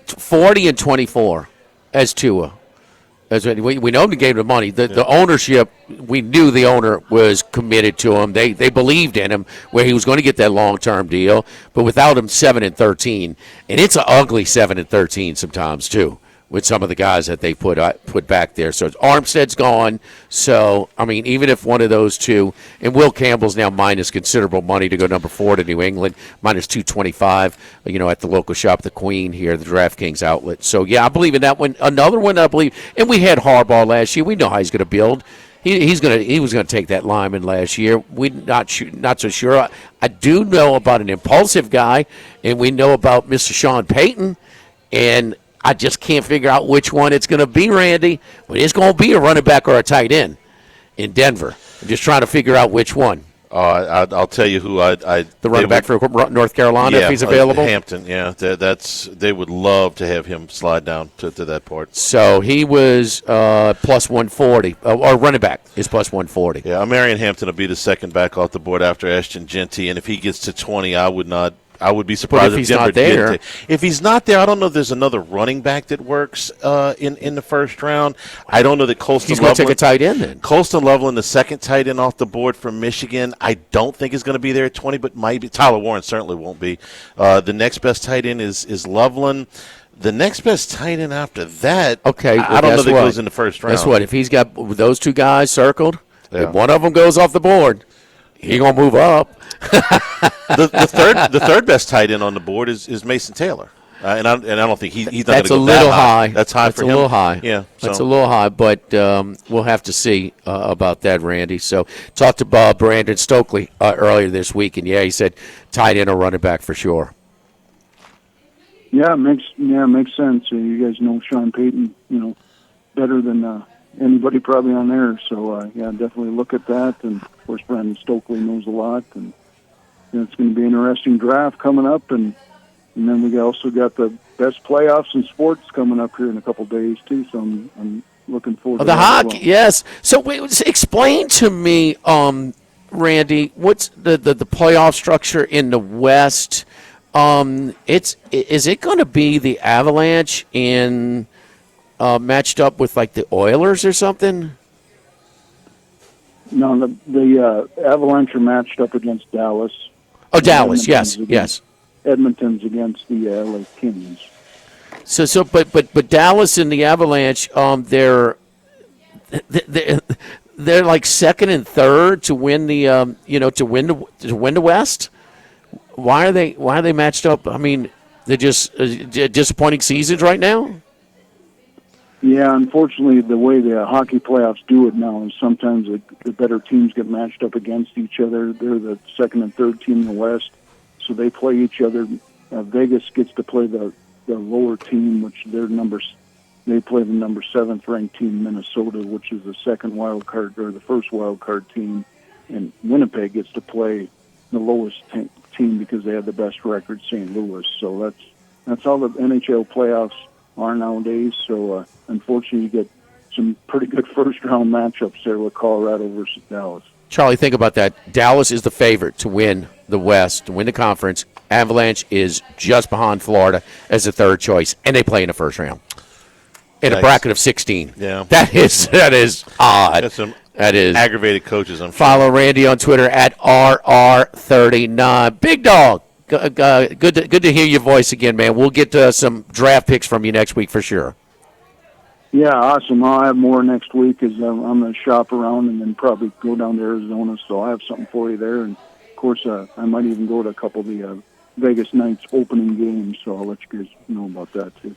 40 and 24 as Tua. We know the game of money. The ownership, we knew the owner was committed to him. They believed in him where he was going to get that long-term deal. But without him, 7-13, and it's an ugly 7-13 sometimes too with some of the guys that they put back there. So Armstead's gone. So I mean, even if one of those two, and Will Campbell's now minus considerable money to go number 4 to New England, minus 225. At the local shop, the Queen here, the DraftKings outlet. So yeah, I believe in that one. Another one I believe, and we had Harbaugh last year. We know how he's going to build. He was going to take that lineman last year. We not so sure. I do know about an impulsive guy, and we know about Mr. Sean Payton, and I just can't figure out which one it's going to be, Randy. But it's going to be a running back or a tight end in Denver. I'm just trying to figure out which one. I'll tell you who the running back for North Carolina, if he's available. Hampton, yeah. They would love to have him slide down to that part. So he was plus 140, or running back is plus 140. Yeah, Marion Hampton will be the second back off the board after Ashton Genty, and if he gets to 20, I would be surprised if he's not there. If he's not there, I don't know if there's another running back that works in the first round. I don't know that Colston He's going to take a tight end then. Colston Loveland, the second tight end off the board from Michigan, I don't think is going to be there at 20, but might be. Tyler Warren certainly won't be. The next best tight end is Loveland. The next best tight end after that, okay, I don't know that goes in the first round. Guess what? If he's got those two guys circled, if one of them goes off the board, he's going to move up. The third best tight end on the board is Mason Taylor. and I don't think he's not That's going a to go little that high. That's high That's for a him. little high. Yeah, that's so. a little high, but we'll have to see about that, Randy. So talked to Brandon Stokely earlier this week, and he said tight end or running back for sure. Yeah, it makes sense. You guys know Sean Payton, better than anybody probably on there. So definitely look at that. And of course, Brandon Stokely knows a lot, and it's going to be an interesting draft coming up. And then we also got the best playoffs in sports coming up here in a couple of days too. So I'm looking forward to the that hockey. as well. Yes. So explain to me, Randy, what's the playoff structure in the West? Is it going to be the Avalanche in matched up with like the Oilers or something? No, the Avalanche are matched up against Dallas. Oh, Dallas. Yes. Edmonton's against the LA Kings. But Dallas and the Avalanche, they're like second and third to win the to win the West. Why are they matched up? I mean, they're just disappointing seasons right now. Yeah, unfortunately, the way the hockey playoffs do it now is sometimes the better teams get matched up against each other. They're the second and third team in the West, so they play each other. Vegas gets to play the lower team, which they play the number 7th ranked team, Minnesota, which is the second wild card or the first wild card team, and Winnipeg gets to play the lowest team because they have the best record, St. Louis. So that's all the NHL playoffs are nowadays. So unfortunately, you get some pretty good first-round matchups there with Colorado versus Dallas. Charlie, think about that. Dallas is the favorite to win the West, to win the conference. Avalanche is just behind Florida as the third choice, and they play in the first round in a bracket of 16. Yeah, that is odd. That's some that is aggravated coaches. I'm sure. Follow Randy on Twitter at RR39. Big dog. Good to hear your voice again, man. We'll get some draft picks from you next week for sure. Yeah, awesome. I'll have more next week as I'm going to shop around and then probably go down to Arizona, so I'll have something for you there. And, of course, I might even go to a couple of the Vegas Knights opening games, so I'll let you guys know about that, too.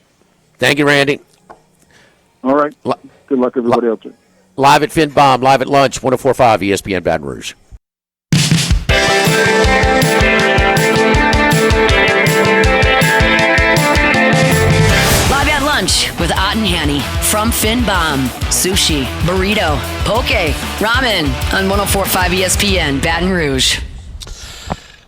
Thank you, Randy. All right. Good luck, everybody out there. Live at FinBomb, live at lunch, 104.5 ESPN Baton Rouge. With Ott and Hanny from FinBomb, sushi, burrito, poke, ramen on 104.5 ESPN Baton Rouge.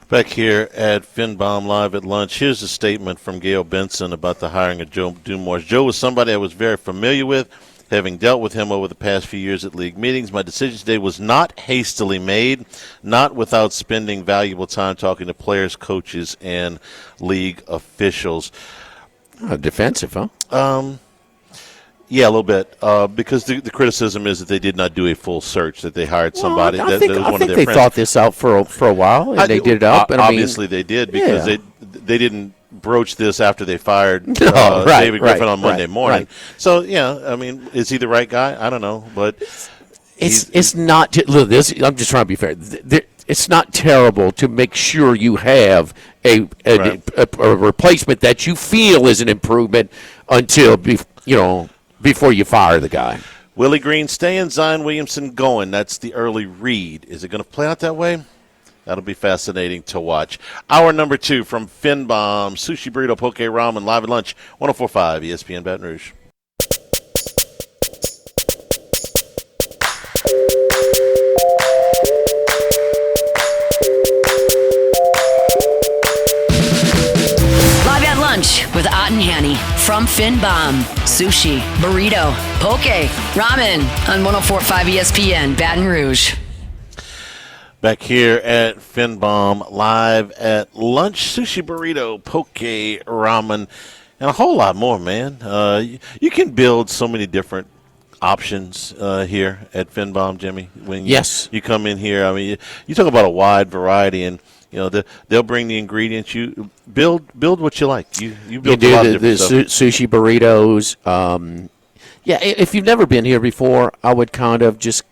Back here at FinBomb Live at Lunch, here's a statement from Gail Benson about the hiring of Joe Dumars. Joe was somebody I was very familiar with, having dealt with him over the past few years at league meetings. My decision today was not hastily made, not without spending valuable time talking to players, coaches, and league officials. Defensive, huh? Yeah, a little bit. Because the criticism is that they did not do a full search, that they hired somebody I that think was one of their they friends. thought this out for a while, and they did it up. And obviously, they did because they didn't broach this after they fired David Griffin on Monday morning. Right. So, yeah, I mean, is he the right guy? I don't know, but it's not. Look, this. I'm just trying to be fair. It's not terrible to make sure you have a replacement that you feel is an improvement until before you fire the guy. Willie Green staying, Zion Williamson going. That's the early read. Is it going to play out that way? That'll be fascinating to watch. Hour number 2 from FinBomb, sushi, burrito, poke, ramen, live at lunch, 104.5 ESPN Baton Rouge. With Ott and Hanny from FinBomb, sushi, burrito, poke, ramen on 104.5 ESPN Baton Rouge. Back here at FinBomb, live at lunch, sushi, burrito, poke, ramen, and a whole lot more, man. You can build so many different options here at FinBomb, Jimmy. When you come in here, I mean, you talk about a wide variety, and they'll bring the ingredients. You build what you like. You build a lot of different stuff. Sushi burritos. If you've never been here before, I would kind of just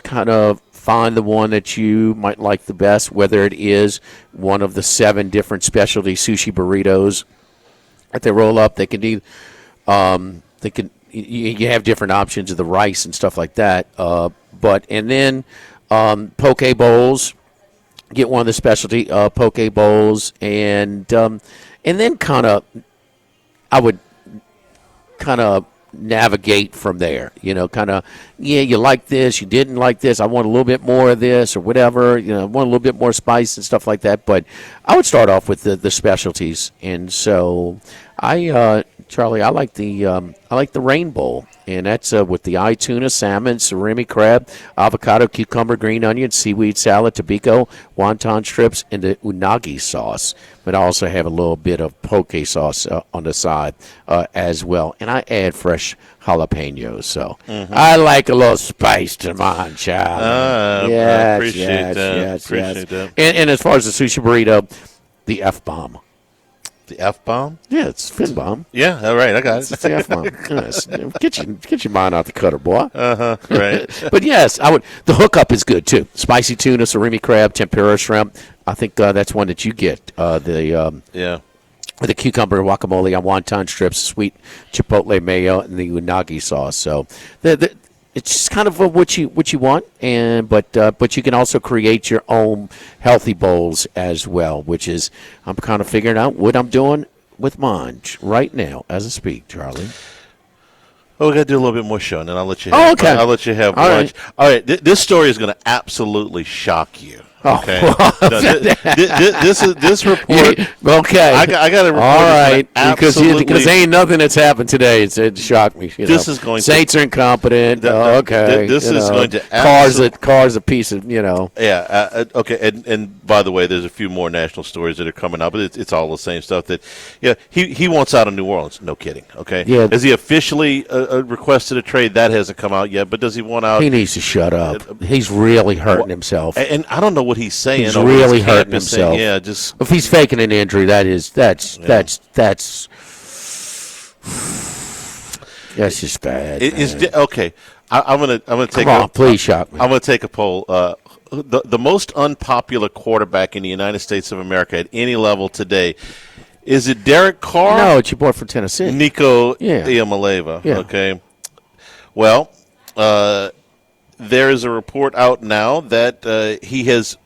kind of find the one that you might like the best, whether it is one of the 7 different specialty sushi burritos that they roll up. They can do. They can. You have different options of the rice and stuff like that. And then poke bowls. Get one of the specialty poke bowls, and then I would kind of navigate from there. You like this, you didn't like this. I want a little bit more of this or whatever. I want a little bit more spice and stuff like that. But I would start off with the specialties, and so Charlie, I like the rain bowl, and that's with the eye tuna, salmon, surimi crab, avocado, cucumber, green onion, seaweed salad, tobiko, wonton strips, and the unagi sauce. But I also have a little bit of poke sauce on the side as well, and I add fresh jalapenos. So I like a little spice to mine, child. I appreciate that. That. And as far as the sushi burrito, the F-bomb. The F-bomb? Yeah, it's Fin bomb. Yeah, all right, I got it. It's the F-bomb. Yes. Get your mind out the cutter, boy. Right. But yes, the hookup is good too. Spicy tuna, surimi crab, tempura shrimp. I think that's one that you get. With the cucumber guacamole on wonton strips, sweet chipotle mayo, and the unagi sauce. So it's just kind of what you want, but you can also create your own healthy bowls as well, which is I'm kind of figuring out what I'm doing with mine right now as I speak, Charlie. Oh, we got to do a little bit more show, and then I'll let you. Okay. I'll let you have All lunch. right. All right. This story is going to absolutely shock you. Okay. This report. Okay. I got a report. All right. Absolutely. Because there ain't nothing that's happened today. It shocked me. This is going. Saints are incompetent. Okay. This is going to. Cars a piece of. Yeah. Okay. And by the way, there's a few more national stories that are coming up, but it's all the same stuff. That he wants out of New Orleans. No kidding. Okay. Yeah. Has he officially requested a trade? That hasn't come out yet. But does he want out? He needs to shut up. He's really hurting himself. And I don't know what he's saying. He's really hurting himself. Yeah, just if he's faking an injury, that's just bad. Okay. I'm gonna take. Come on, please shock me. I'm gonna take a poll. The most unpopular quarterback in the United States of America at any level today. Is it Derek Carr? No, it's your boy from Tennessee, Nico Iamaleava. Yeah. Okay. Well, there is a report out now that he has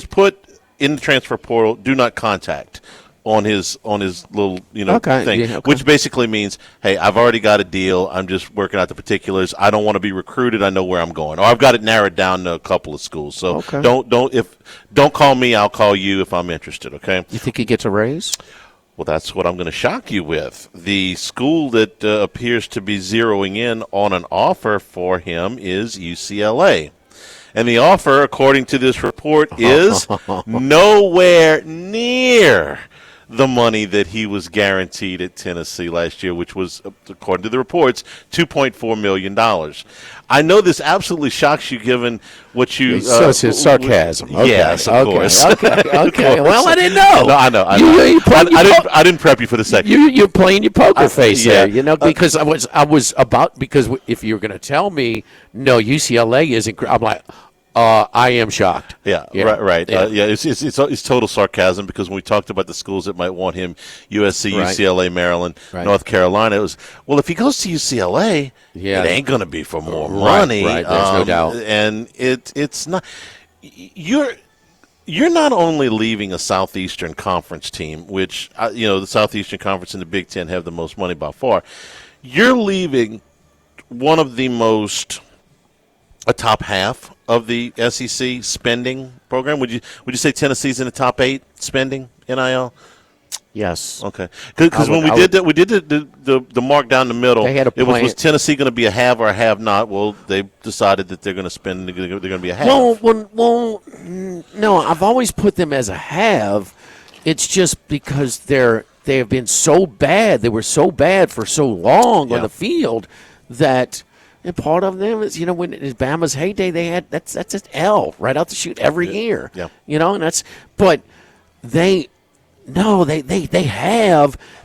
put in the transfer portal "do not contact" on his little thing, which basically means, hey, I've already got a deal. I'm just working out the particulars. I don't want to be recruited. I know where I'm going, or I've got it narrowed down to a couple of schools. So don't call me. I'll call you if I'm interested. Okay. You think he gets a raise? Well, that's what I'm going to shock you with. The school that appears to be zeroing in on an offer for him is UCLA. And the offer, according to this report, is nowhere near the money that he was guaranteed at Tennessee last year, which was, according to the reports, $2.4 million. I know this absolutely shocks you given what you... so it's his sarcasm. Okay. Yes, of course. Okay. Well, I didn't know. No, I know. I didn't prep you for the second. You're playing your poker face there, because because if you were going to tell me, no, UCLA isn't... I'm like... I am shocked. Yeah. Right. Yeah. It's total sarcasm because when we talked about the schools that might want him, USC, UCLA, Maryland, North Carolina, it was, well, if he goes to UCLA, it ain't going to be for more money. Right. There's no doubt. And it's not. You're not only leaving a Southeastern Conference team, which the Southeastern Conference and the Big Ten have the most money by far. You're leaving one of the most. A top half of the SEC spending program. Would you say Tennessee's in the top 8 spending NIL? Yes. Okay. Because when we did the mark down the middle, they had a plan. Was Tennessee going to be a have or a have not? Well, they decided that they're going to spend. They're going to be a have. Well, no. I've always put them as a have. It's just because they have been so bad. They were so bad for so long on the field that. And part of them is, when it is Bama's heyday, they had that's an L right out the chute every year. Yeah. And that's, but they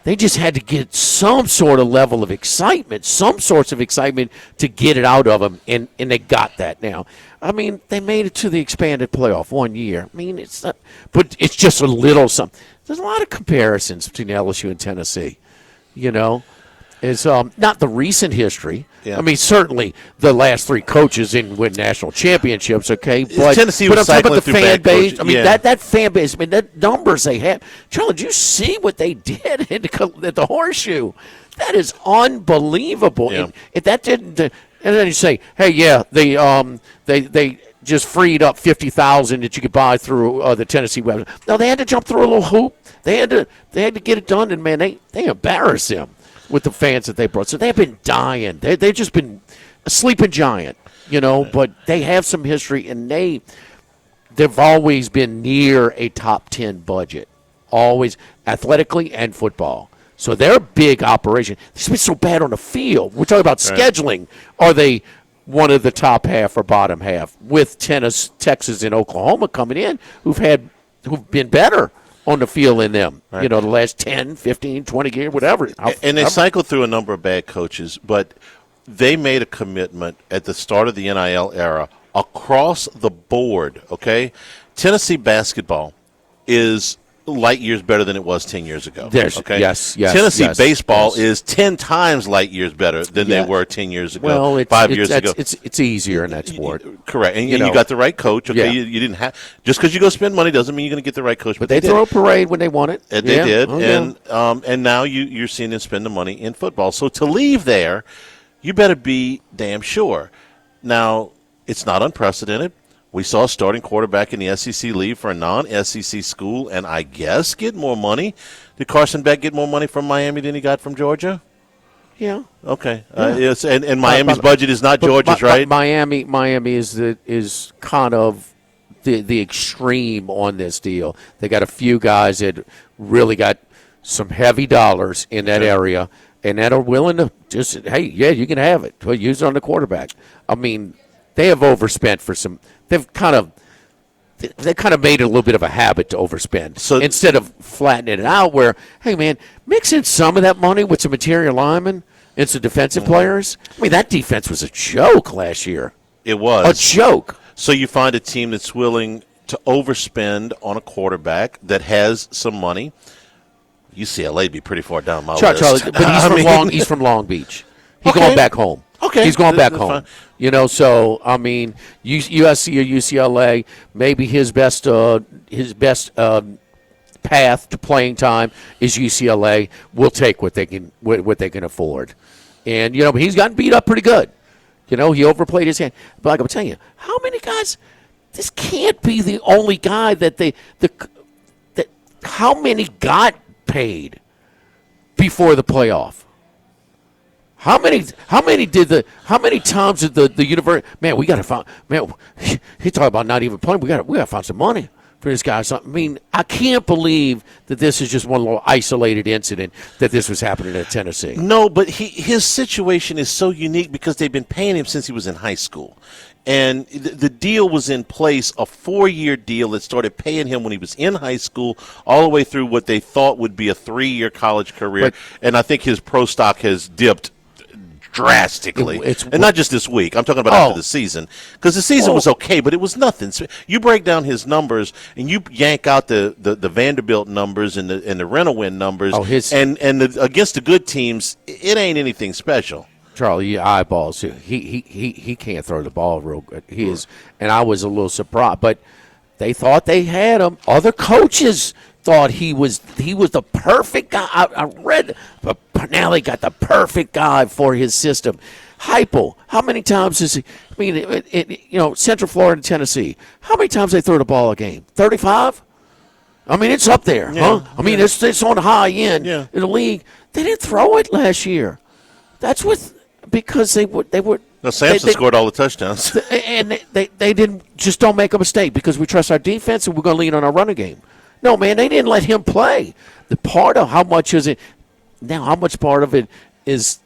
just had to get some sort of level of excitement, some sorts of excitement to get it out of them, and they got that now. I mean, they made it to the expanded playoff one year. I mean, it's not, but it's just a little something. There's a lot of comparisons between LSU and Tennessee. is not the recent history. Yeah. I mean, certainly the last 3 coaches didn't win national championships, okay? But, Tennessee but was I'm talking about cycling the through fan bad base. coaches. I mean, Yeah. that fan base, I mean, that numbers they had. Charlie, did you see what they did at the Horseshoe? That is unbelievable. Yeah. And that didn't. And then you say, hey, yeah, they just freed up $50,000 that you could buy through the Tennessee web. No, they had to jump through a little hoop. They had to get it done, and man, they embarrassed them with the fans that they brought. So they've been dying. They've just been a sleeping giant, But they have some history, and they've always been near a top 10 budget, always athletically and football. So they're a big operation. They've been so bad on the field. We're talking about scheduling. Are they one of the top half or bottom half with Texas, and Oklahoma coming in who've been better on the field in them, the last 10, 15, 20 years, whatever. And they cycled through a number of bad coaches, but they made a commitment at the start of the NIL era across the board, okay? Tennessee basketball is light years better than it was 10 years ago. Okay? Yes. Tennessee baseball yes. is 10 times light years better than they were 10 years ago, well, 5 years ago. It's easier in that sport. Correct. And you got the right coach. Okay, you didn't have – just because you go spend money doesn't mean you're going to get the right coach. But they throw a parade when they want it. They did. And now you're seeing them spend the money in football. So to leave there, you better be damn sure. Now, it's not unprecedented. We saw a starting quarterback in the SEC leave for a non-SEC school and I guess get more money. Did Carson Beck get more money from Miami than he got from Georgia? Yeah. Okay. Yes, and Miami's budget is not Georgia's, right? Miami is kind of the extreme on this deal. They got a few guys that really got some heavy dollars in that area and that are willing to just, hey, yeah, you can have it. Well, use it on the quarterback. I mean, they have overspent for some. They've kind of made it a little bit of a habit to overspend. So instead of flattening it out, where hey man, mix in some of that money with some interior linemen and some defensive players. I mean, that defense was a joke last year. It was a joke. So you find a team that's willing to overspend on a quarterback that has some money. UCLA would be pretty far down my list. Charlie, but he's from Long Beach. He's going back home. Okay. He's going back home. Fine. So, I mean, USC or UCLA, maybe his best path to playing time is UCLA. We'll take what they can afford. And, he's gotten beat up pretty good. He overplayed his hand. But like I'm telling you, how many guys – this can't be the only guy that how many got paid before the playoff? How many times did the university? Man, we got to find. Man, he talking about not even playing. We got to find some money for this guy. So, I mean, I can't believe that this is just one little isolated incident that this was happening at Tennessee. No, but his situation is so unique because they've been paying him since he was in high school. And the deal was in place, a 4-year deal that started paying him when he was in high school all the way through what they thought would be a 3-year college career. And I think his pro stock has dipped drastically. And not just this week. I'm talking about after the season. Because the season was okay, but it was nothing. So you break down his numbers and you yank out the Vanderbilt numbers and the Renowin numbers. Against the good teams, it ain't anything special. Charlie, eyeballs. He can't throw the ball real good. He is, and I was a little surprised. But they thought they had him. Other coaches thought he was the perfect guy. I read, but now they got the perfect guy for his system. Heupel, how many times is he? I mean, Central Florida, Tennessee. How many times they throw the ball a game? 35. I mean, it's up there, huh? I mean, it's on the high end in the league. They didn't throw it last year. That's because they were. No, Samson scored all the touchdowns, and they didn't just don't make a mistake because we trust our defense and we're going to lean on our running game. No, man, they didn't let him play. The part of how much is it now? How much part of it is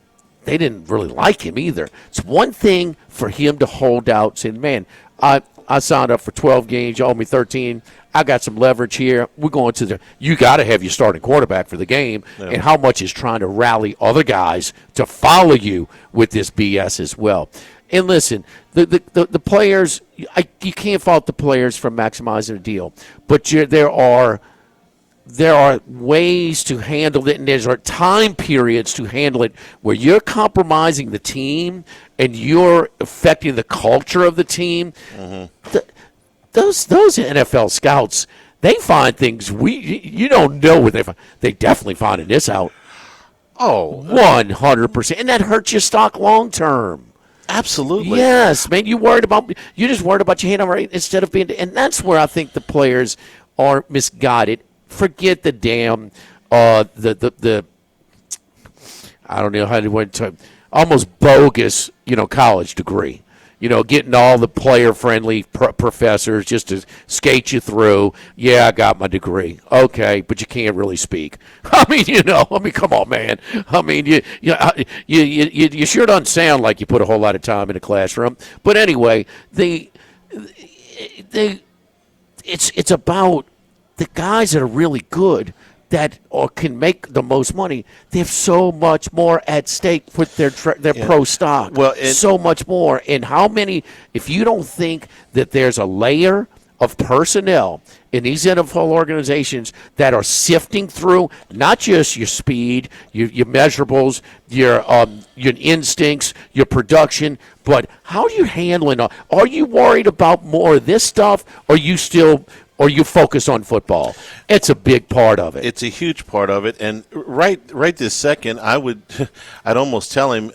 they didn't really like him either. It's one thing for him to hold out, saying, "Man, I signed up for 12 games. You owe me 13. I got some leverage here. We're going to you got to have your starting quarterback for the game." Yeah. And how much is trying to rally other guys to follow you with this BS as well. And listen, the players, you can't fault the players for maximizing a deal. But there are there are ways to handle it, and there are time periods to handle it where you're compromising the team and you're affecting the culture of the team. Those NFL scouts, they find things you don't know what they find. They definitely finding this out. Oh, 100%, and that hurts your stock long term. absolutely. Yes, man. You just worried about your hand over instead of being, and that's where I think the players are misguided. Forget the damn the I don't know how to went to almost bogus college degree. Getting all the player-friendly professors just to skate you through. Yeah, I got my degree. Okay, but you can't really speak. I mean, come on, man. I mean, you sure don't sound like you put a whole lot of time in a classroom. But anyway, it's about the guys that are really good that can make the most money. They have so much more at stake with their pro stock. Well, so much more. And how many? If you don't think that there's a layer of personnel in these NFL organizations that are sifting through not just your speed, your measurables, your instincts, your production, but how are you handling? Are you worried about more of this stuff, or or you focus on football? It's a big part of it. It's a huge part of it, and right this second, I'd almost tell him,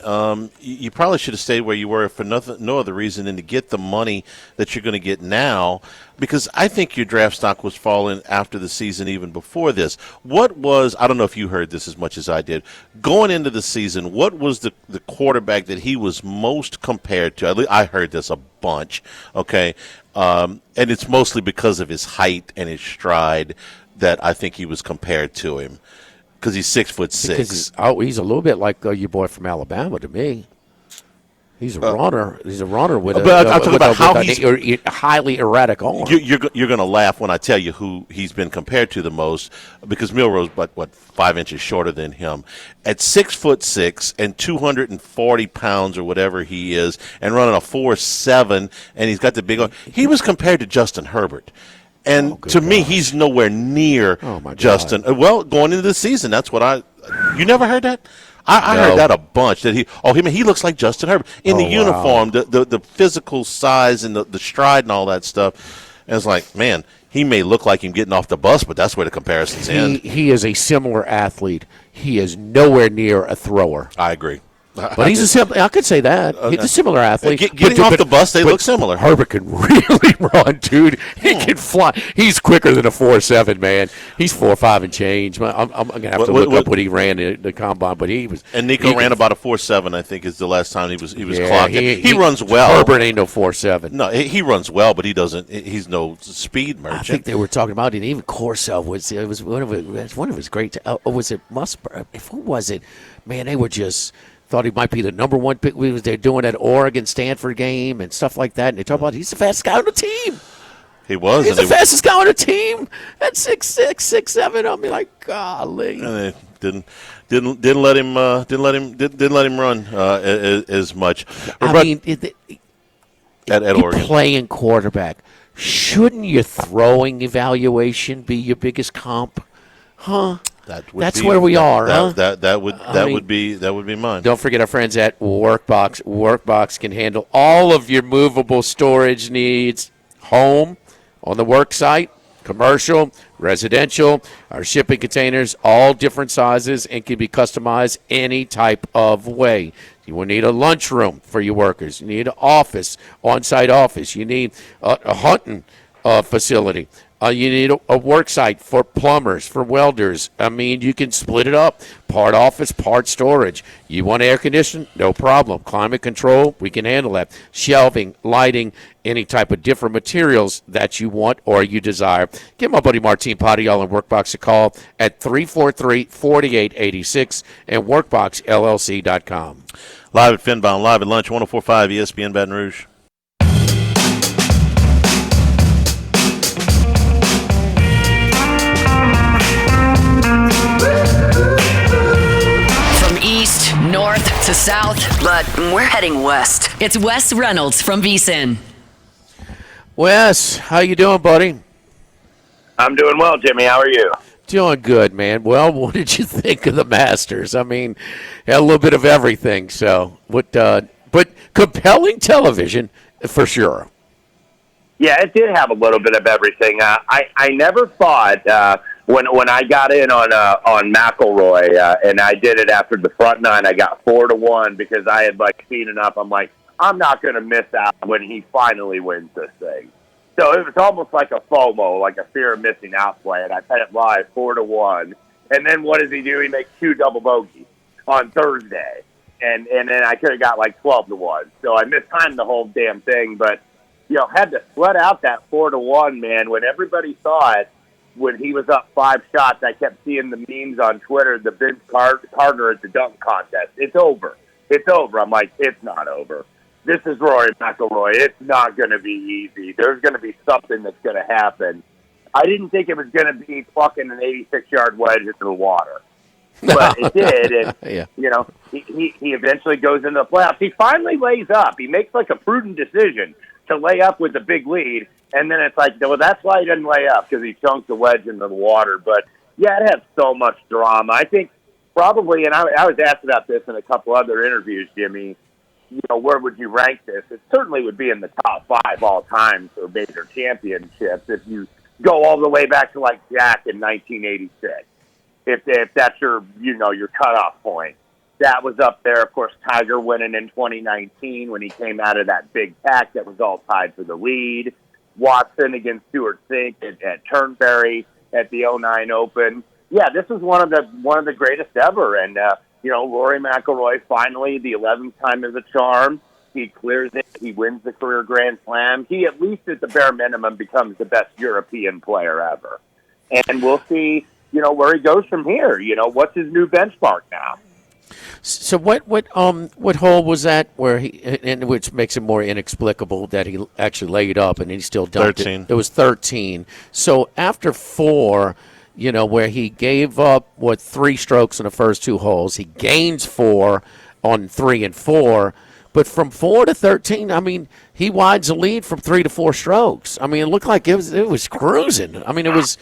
you probably should have stayed where you were for no other reason than to get the money that you're going to get now, because I think your draft stock was falling after the season, even before this. I don't know if you heard this as much as I did, going into the season, what was the quarterback that he was most compared to? At least I heard this a bunch, okay? And it's mostly because of his height and his stride that I think he was compared to him, because he's 6'6". He's a little bit like your boy from Alabama to me. He's a runner. He's a runner with a highly erratic arm. You're going to laugh when I tell you who he's been compared to the most, because Milroe's 5 inches shorter than him. At 6'6" and 240 pounds or whatever he is, and running a 4.7, and he's got the big arm. He was compared to Justin Herbert. And to me, he's nowhere near Justin. Well, going into the season, that's what you never heard that? I heard that a bunch. That he looks like Justin Herbert in the uniform, the physical size and the stride and all that stuff. And it's like, man, he may look like him getting off the bus, but that's where the comparisons end. He is a similar athlete. He is nowhere near a thrower. I agree. But I could say that. He's a similar athlete. Getting off the bus, they look similar. Herbert can really run, dude. He can fly. He's quicker than a 4.7, man. He's 4.5 and change. I'm going to have to look up what he ran in the combine, but he was. And Nico ran about a 4.7, I think, is the last time he was clocking. He runs well. Herbert ain't no 4.7. No, he runs well, but he doesn't. He's no speed merchant. I think they were talking about it. Even Corso was one of his great. Was it Musburger? Who was it? Man, they were just. Thought he might be the number one pick. They're doing that Oregon-Stanford game and stuff like that. And they talk about he's the fastest guy on the team. He was. He's the fastest guy on the team at 6'6", 6'7". I'll be like, golly. And they didn't let him run as much. I mean, at Oregon, playing quarterback, shouldn't your throwing evaluation be your biggest comp? Huh? That's where we are, huh? That would be mine. Don't forget our friends at Workbox. Workbox can handle all of your movable storage needs, home, on the work site, commercial, residential. Our shipping containers, all different sizes, and can be customized any type of way. You will need a lunchroom for your workers. You need an office, on-site office. You need a hunting facility. You need a work site for plumbers, for welders. I mean, you can split it up. Part office, part storage. You want air conditioning? No problem. Climate control? We can handle that. Shelving, lighting, any type of different materials that you want or you desire. Give my buddy Martin Padial and Workbox a call at 343-4886 and WorkboxLLC.com. Live at Finbound, live at lunch, 104.5 ESPN Baton Rouge. North to south, but we're heading west. It's Wes Reynolds from VSiN. Wes, how you doing, buddy? I'm doing well, Jimmy. How are you? Doing good, man. Well, what did you think of the Masters? I mean, had a little bit of everything. So, but compelling television for sure. Yeah, it did have a little bit of everything. I never thought when I got in on McIlroy and I did it after the front nine, I got 4-1 because I had seen enough. I'm like, I'm not going to miss out when he finally wins this thing. So it was almost like a FOMO, like a fear of missing out play, and I bet it live 4-1. And then what does he do? He makes 2 double bogeys on Thursday, and then I could have got 12-1. So I mistimed the whole damn thing, but had to sweat out that 4-1, man. When everybody saw it, when he was up 5 shots, I kept seeing the memes on Twitter, the Vince Carter at the dunk contest. It's over. It's over. I'm like, it's not over. This is Rory McIlroy. It's not going to be easy. There's going to be something that's going to happen. I didn't think it was going to be fucking an 86-yard wedge into the water. But it did, and, yeah. He eventually goes into the playoffs. He finally lays up. He makes a prudent decision to lay up with a big lead, and then it's well, that's why he doesn't lay up, because he chunks the wedge into the water. But, yeah, it had so much drama. I think probably, and I was asked about this in a couple other interviews, Jimmy, where would you rank this? It certainly would be in the top 5 all time for major championships if you go all the way back to Jack in 1986. If that's your cutoff point. That was up there. Of course, Tiger winning in 2019 when he came out of that big pack that was all tied for the lead. Watson against Stewart Cink at Turnberry at the 09 Open. Yeah, this is one of the greatest ever, and Rory McIlroy, finally, the 11th time is a charm. He clears it. He wins the career Grand Slam. He, at least at the bare minimum, becomes the best European player ever. And we'll see, where he goes from here. What's his new benchmark now? So what hole was that where which makes it more inexplicable that he actually laid up and he still dunked 13. It was 13. So after 4, where he gave up 3 strokes in the first 2 holes, he gains 4 on 3 and 4. But from 4 to 13, I mean, he wides the lead from 3 to 4 strokes. I mean, it looked like it was cruising. I mean, it was,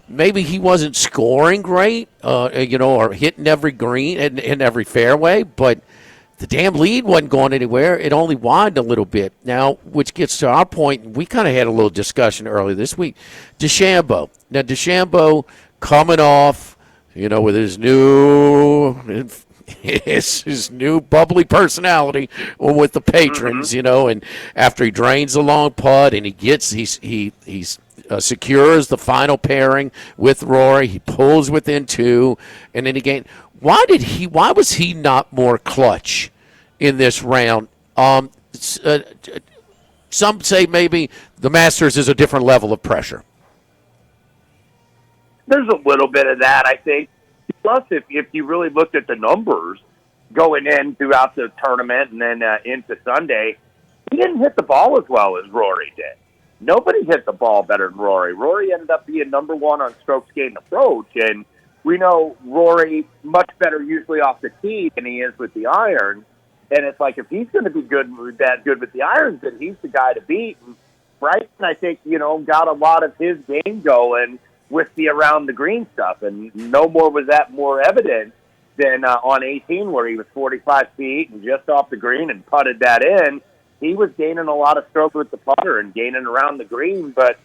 maybe he wasn't scoring great, or hitting every green in every fairway, but the damn lead wasn't going anywhere. It only widened a little bit. Now, which gets to our point, we kind of had a little discussion earlier this week. DeChambeau. Now, DeChambeau coming off, with his new bubbly personality with the patrons, and after he drains the long putt and he secures the final pairing with Rory, he pulls within 2, and then again, why was he not more clutch in this round? Some say maybe the Masters is a different level of pressure. There's a little bit of that, I think. Plus, if you really looked at the numbers going in throughout the tournament and then into Sunday, he didn't hit the ball as well as Rory did. Nobody hit the ball better than Rory. Rory ended up being number 1 on strokes gained approach, and we know Rory much better usually off the tee than he is with the irons. And it's if he's going to be good with the irons, then he's the guy to beat. And Bryson, I think, got a lot of his game going with the around the green stuff, and no more was that more evident than on 18 where he was 45 feet and just off the green and putted that in. He was gaining a lot of stroke with the putter and gaining around the green, but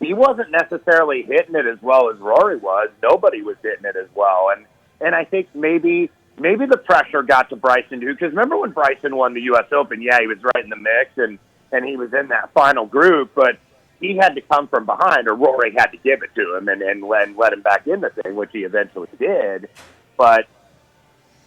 he wasn't necessarily hitting it as well as Rory was. Nobody was hitting it as well, and I think maybe the pressure got to Bryson too, because remember when Bryson won the U.S. Open? Yeah, he was right in the mix and he was in that final group, but he had to come from behind, or Rory had to give it to him and let him back in the thing, which he eventually did. But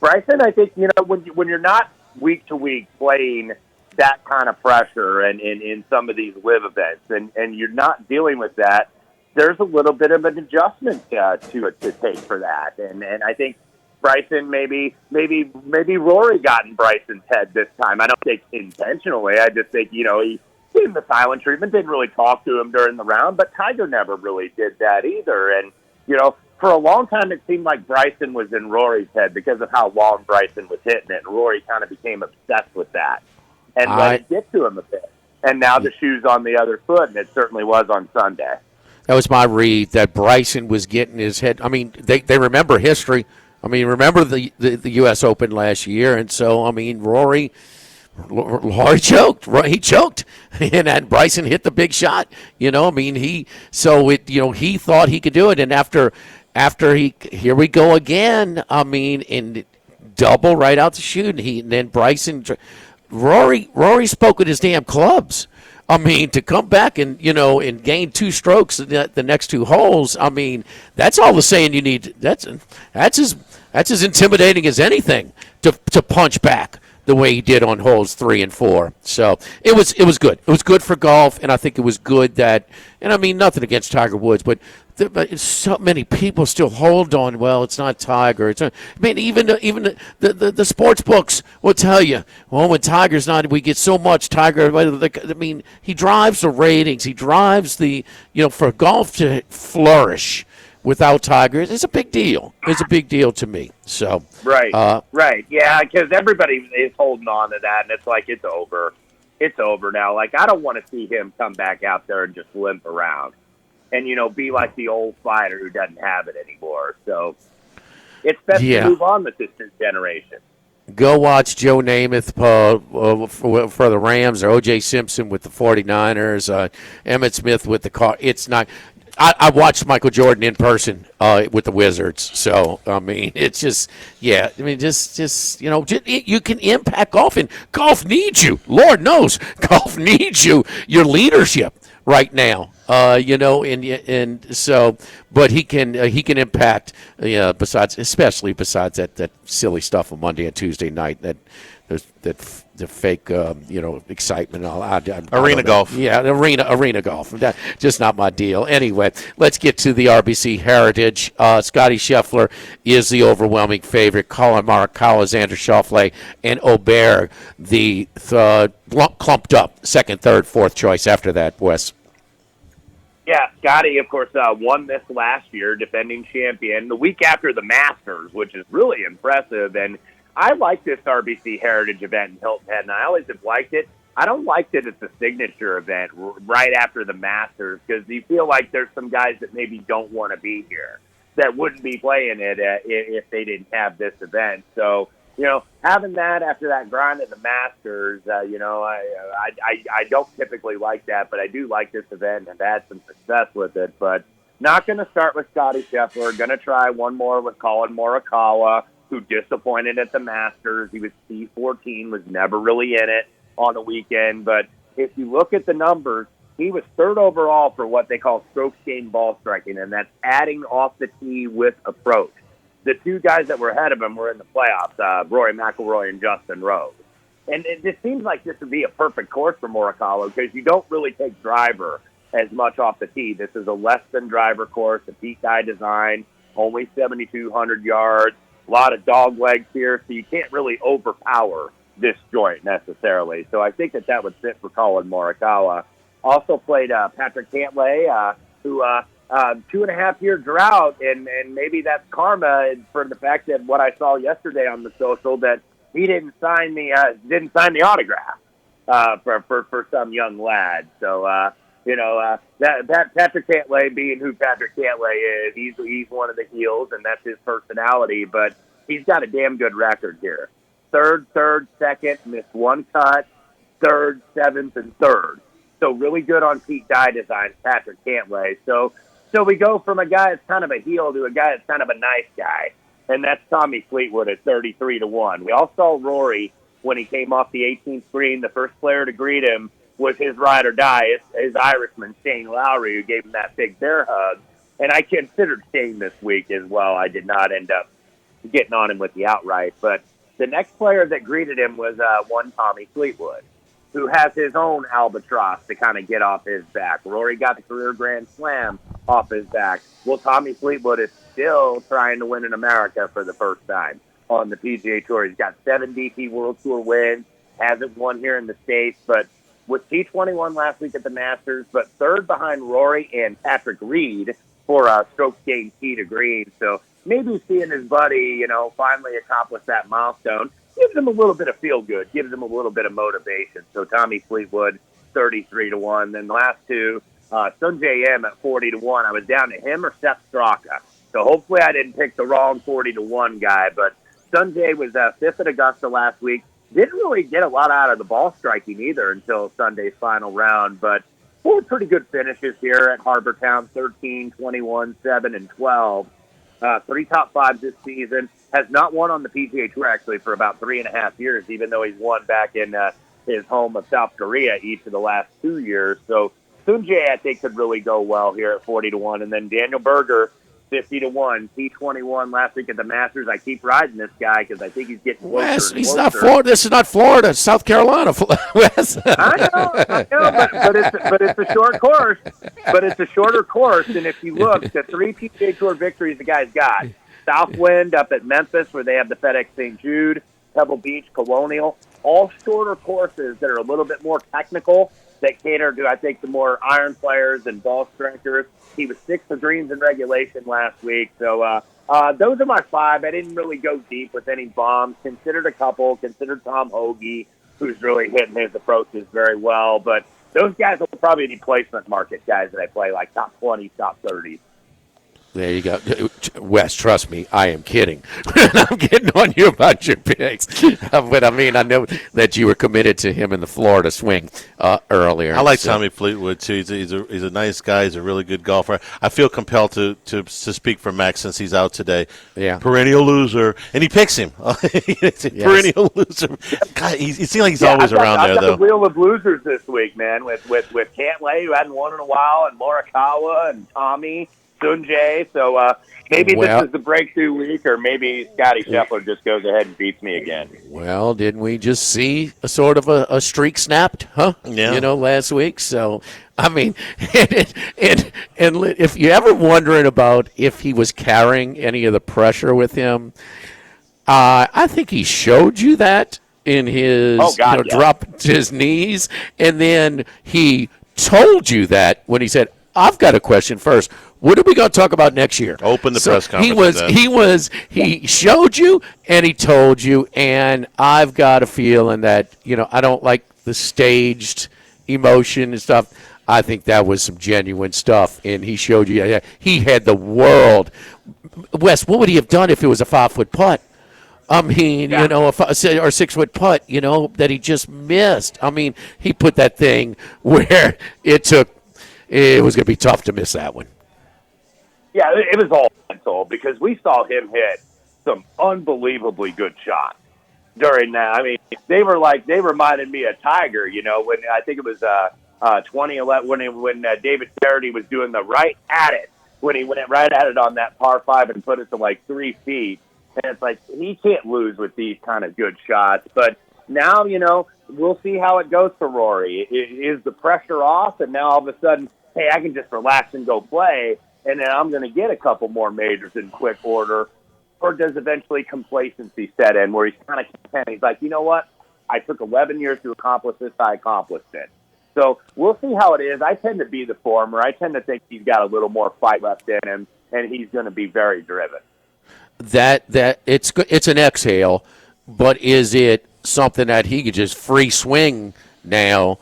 Bryson, I think, when you're not week to week playing that kind of pressure and in some of these live events, and you're not dealing with that, there's a little bit of an adjustment to take for that. And I think Bryson, maybe Rory got in Bryson's head this time. I don't think intentionally. I just think, he gave him the silent treatment, didn't really talk to him during the round, but Tiger never really did that either. And, for a long time, it seemed like Bryson was in Rory's head because of how long Bryson was hitting it, and Rory kind of became obsessed with that and let it get to him a bit. And now the shoe's on the other foot, and it certainly was on Sunday. That was my read, that Bryson was getting his head. I mean, they remember history. I mean, remember the U.S. Open last year. And so, I mean, Rory choked. He choked. And Bryson hit the big shot. You know, I mean, he thought he could do it. And after here we go again. I mean, in double right out the chute. And then Bryson, Rory spoke with his damn clubs. I mean, to come back and gain 2 strokes the next 2 holes. I mean, that's all the saying you need. That's as intimidating as anything to punch back the way he did on holes 3 and 4. So it was good. It was good for golf, and I think it was good that. And I mean, nothing against Tiger Woods, but so many people still hold on. Well, it's not Tiger. I mean, even the sports books will tell you. Well, when Tiger's not, we get so much Tiger. I mean, he drives the ratings. He drives for golf to flourish without Tiger. It's a big deal. It's a big deal to me. So right, yeah, because everybody is holding on to that, and it's like it's over. It's over now. Like, I don't want to see him come back out there and just limp around. And, be like the old fighter who doesn't have it anymore. So it's best to move on with this generation. Go watch Joe Namath for the Rams, or O.J. Simpson with the 49ers, Emmitt Smith with the car. It's not. I watched Michael Jordan in person with the Wizards. So, I mean, it's just, I mean, just you can impact golf, and golf needs you. Lord knows, golf needs you, your leadership right now. And so, but he can impact. Besides that silly stuff on Monday and Tuesday night, that the fake excitement and all. Arena golf. Yeah, arena golf. That just not my deal. Anyway, let's get to the RBC Heritage. Scotty Scheffler is the overwhelming favorite. Colin Morikawa, Xander Schauffele, and Aubert the clumped up second, third, fourth choice after that. Wes. Yeah, Scotty, of course, won this last year, defending champion, the week after the Masters, which is really impressive. And I like this RBC Heritage event in Hilton Head, and I always have liked it. I don't like that it's a signature event right after the Masters, because you feel like there's some guys that maybe don't want to be here that wouldn't be playing it if they didn't have this event. So, having that after that grind at the Masters, I don't typically like that, but I do like this event and have had some success with it. But not going to start with Scotty Scheffler. Going to try one more with Colin Morikawa, who disappointed at the Masters. He was T14, was never really in it on the weekend. But if you look at the numbers, he was third overall for what they call strokes gained ball striking, and that's adding off the tee with approach. The 2 guys that were ahead of him were in the playoffs, Rory McIlroy and Justin Rose. And it just seems like this would be a perfect course for Morikawa, because you don't really take driver as much off the tee. This is a less-than-driver course, a Pete Dye design, only 7,200 yards, a lot of dog legs here, so you can't really overpower this joint necessarily. So I think that would fit for Colin Morikawa. Also played Patrick Cantlay, who 2.5-year drought, and maybe that's karma for the fact that what I saw yesterday on the social, that he didn't sign the autograph for some young lad. So that Patrick Cantlay, being who Patrick Cantlay is, he's one of the heels, and that's his personality. But he's got a damn good record here. Third, second, missed 1 cut, third, seventh, and third. So really good on Pete Dye designs, Patrick Cantlay. So we go from a guy that's kind of a heel to a guy that's kind of a nice guy, and that's Tommy Fleetwood at 33-1. We all saw Rory when he came off the 18th green. The first player to greet him was his ride or die, his Irishman, Shane Lowry, who gave him that big bear hug. And I considered Shane this week as well. I did not end up getting on him with the outright. But the next player that greeted him was one Tommy Fleetwood, who has his own albatross to kind of get off his back. Rory got the career Grand Slam off his back. Well, Tommy Fleetwood is still trying to win in America for the first time on the PGA Tour. He's got 7 DP World Tour wins, hasn't won here in the States, but was T21 last week at the Masters, but third behind Rory and Patrick Reed for strokes gained tee to green. So maybe seeing his buddy, finally accomplish that milestone gives him a little bit of feel good, gives him a little bit of motivation. So Tommy Fleetwood, 33-1. Then the last 2, Sungjae M at 40-1. I was down to him or Seth Straka. So hopefully I didn't pick the wrong 40-1 guy. But Sungjae was 5th at Augusta last week. Didn't really get a lot out of the ball striking either until Sunday's final round. But 4 pretty good finishes here at Harbortown, 13, 21, 7, and 12. 3 top 5s this season. Has not won on the PGA Tour, actually, for about 3.5 years, even though he's won back in his home of South Korea each of the last 2 years. So Sungjae, I think, could really go well here at 40-1. And then Daniel Berger, 50-1, T21 last week at the Masters. I keep riding this guy because I think he's getting closer. Wes, and he's closer. not Florida. This is not Florida. It's South Carolina. Wes. I know, but it's a short course. But it's a shorter course, and if you look, the 3 PGA Tour victories the guy's got: Southwind up at Memphis, where they have the FedEx St. Jude, Pebble Beach, Colonial, all shorter courses that are a little bit more technical, that cater to, I think, the more iron players and ball strikers. He was 6 for greens in regulation last week. So those are my 5. I didn't really go deep with any bombs. Considered a couple. Considered Tom Hoagie, who's really hitting his approaches very well. But those guys will probably be placement market guys that I play, like top 20, top 30. There you go. Wes, trust me, I am kidding. I'm getting on you about your picks. But, I mean, I know that you were committed to him in the Florida swing earlier. I like Tommy Fleetwood, too. He's a nice guy. He's a really good golfer. I feel compelled to speak for Max since he's out today. Yeah. Perennial loser. And he picks him. Perennial loser. God, he seems like he's always around there, though. I've got the wheel of losers this week, man, with Cantlay, who hadn't won in a while, and Morikawa, and Tommy, Sungjae. So maybe this is the breakthrough week, or maybe Scotty Scheffler just goes ahead and beats me again. Well, didn't we just see a sort of a streak snapped, huh? Yeah. Last week. So, I mean, and if you're ever wondering about if he was carrying any of the pressure with him, I think he showed you that in his drop to his knees, and then he told you that when he said, "I've got a question first. What are we going to talk about next year?" Open the press conference. He showed you and he told you, and I've got a feeling that, I don't like the staged emotion and stuff. I think that was some genuine stuff, and he showed you. He had the world. Wes, what would he have done if it was a 5-foot putt? I mean, or 6-foot putt, that he just missed. I mean, he put that thing where it was going to be tough to miss that one. Yeah, it was all mental because we saw him hit some unbelievably good shots during that. I mean, they reminded me of Tiger, when I think it was 2011 when David Faraday was doing the right at it, when he went right at it on that par 5 and put it to like 3 feet. And it's like, he can't lose with these kind of good shots. But now, we'll see how it goes for Rory. Is the pressure off? And now all of a sudden, hey, I can just relax and go play, and then I'm going to get a couple more majors in quick order? Or does eventually complacency set in where he's kind of content? He's like, you know what? I took 11 years to accomplish this. I accomplished it. So we'll see how it is. I tend to be the former. I tend to think he's got a little more fight left in him, and he's going to be very driven. That it's an exhale, but is it something that he could just free swing now?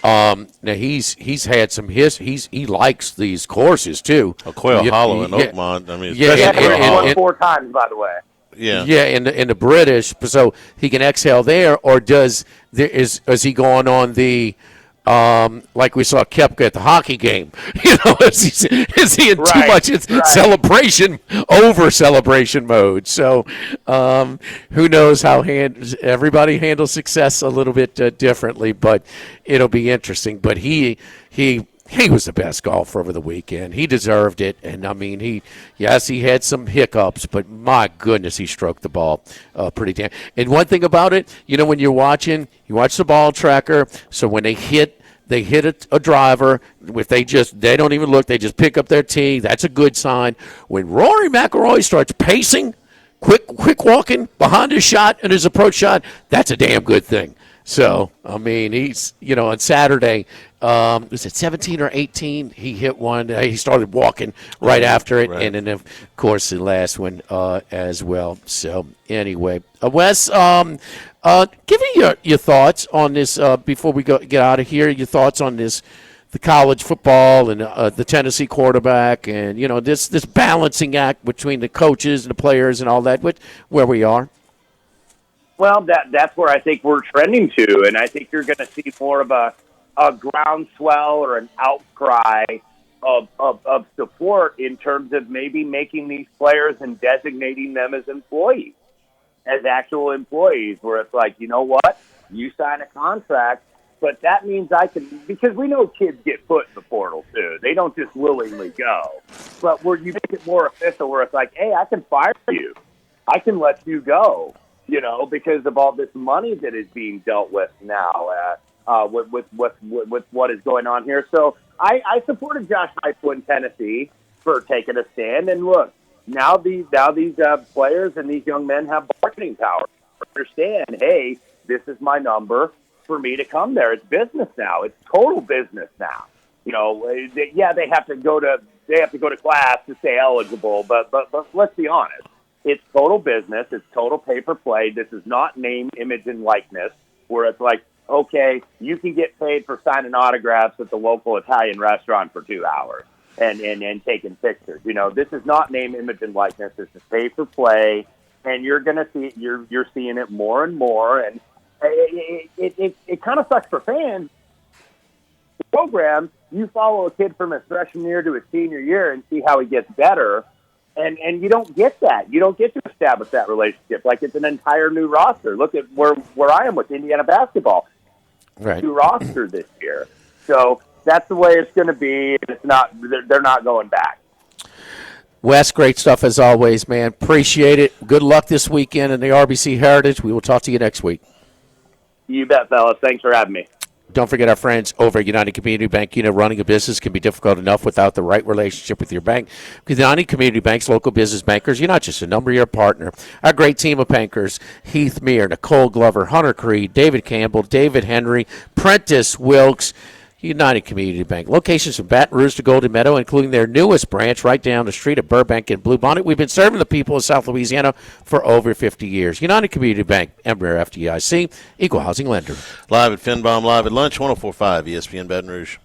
Now he's had some he likes these courses too. Quail Hollow and Oakmont. I mean, he won 4 times, by the way. Yeah, in the British, so he can exhale there, or is he going on the like we saw Koepka at the hockey game? Is he in too much celebration mode? So who knows how everybody handles success a little bit differently, but it'll be interesting. But he was the best golfer over the weekend. He deserved it. And, I mean, he had some hiccups, but my goodness, he stroked the ball pretty damn. And one thing about it, when you watch the ball tracker, so when they hit a driver, if they don't even look, they just pick up their tee, that's a good sign. When Rory McIlroy starts pacing, quick walking behind his shot and his approach shot, that's a damn good thing. So, I mean, he's, on Saturday, was it 17 or 18? He hit one. He started walking right after it. Right. And then, of course, the last one as well. So, anyway, Wes, give me your thoughts on this before we get out of here, your thoughts on this the college football and the Tennessee quarterback, and this balancing act between the coaches and the players and all that. Where we are. Well, that's where I think we're trending to, and I think you're going to see more of a groundswell or an outcry of support in terms of maybe making these players and designating them as employees, as actual employees, where it's like, you know what, you sign a contract, but that means I can, because we know kids get put in the portal too. They don't just willingly go. But where you make it more official, where it's like, hey, I can fire you. I can let you go, because of all this money that is being dealt with now with what is going on here. So I supported Josh Heupel in Tennessee for taking a stand. And look, now these players and these young men have bargaining power. Understand, hey, this is my number for me to come there. It's business now. It's total business now. They have to go to class to stay eligible, but let's be honest. It's total business. It's total pay for play. This is not name, image, and likeness, where it's like, okay, you can get paid for signing autographs at the local Italian restaurant for 2 hours and taking pictures. This is not name, image, and likeness. This is pay for play, and you're gonna see you're seeing it more and more, and it kind of sucks for fans. The program, you follow a kid from his freshman year to his senior year and see how he gets better. And you don't get that. You don't get to establish that relationship. Like, it's an entire new roster. Look at where I am with Indiana basketball. Right. New roster this year. So that's the way it's going to be. It's not. They're not going back. Wes, great stuff as always, man. Appreciate it. Good luck this weekend in the RBC Heritage. We will talk to you next week. You bet, fellas. Thanks for having me. Don't forget our friends over at United Community Bank. Running a business can be difficult enough without the right relationship with your bank. Because United Community Bank's local business bankers, you're not just a number, you're a partner. Our great team of bankers, Heath Meir, Nicole Glover, Hunter Creed, David Campbell, David Henry, Prentice Wilkes, United Community Bank. Locations from Baton Rouge to Golden Meadow, including their newest branch right down the street at Burbank and Bluebonnet. We've been serving the people of South Louisiana for over 50 years. United Community Bank, Embraer FDIC, Equal Housing Lender. Live at Finbom, live at lunch, 104.5 ESPN Baton Rouge.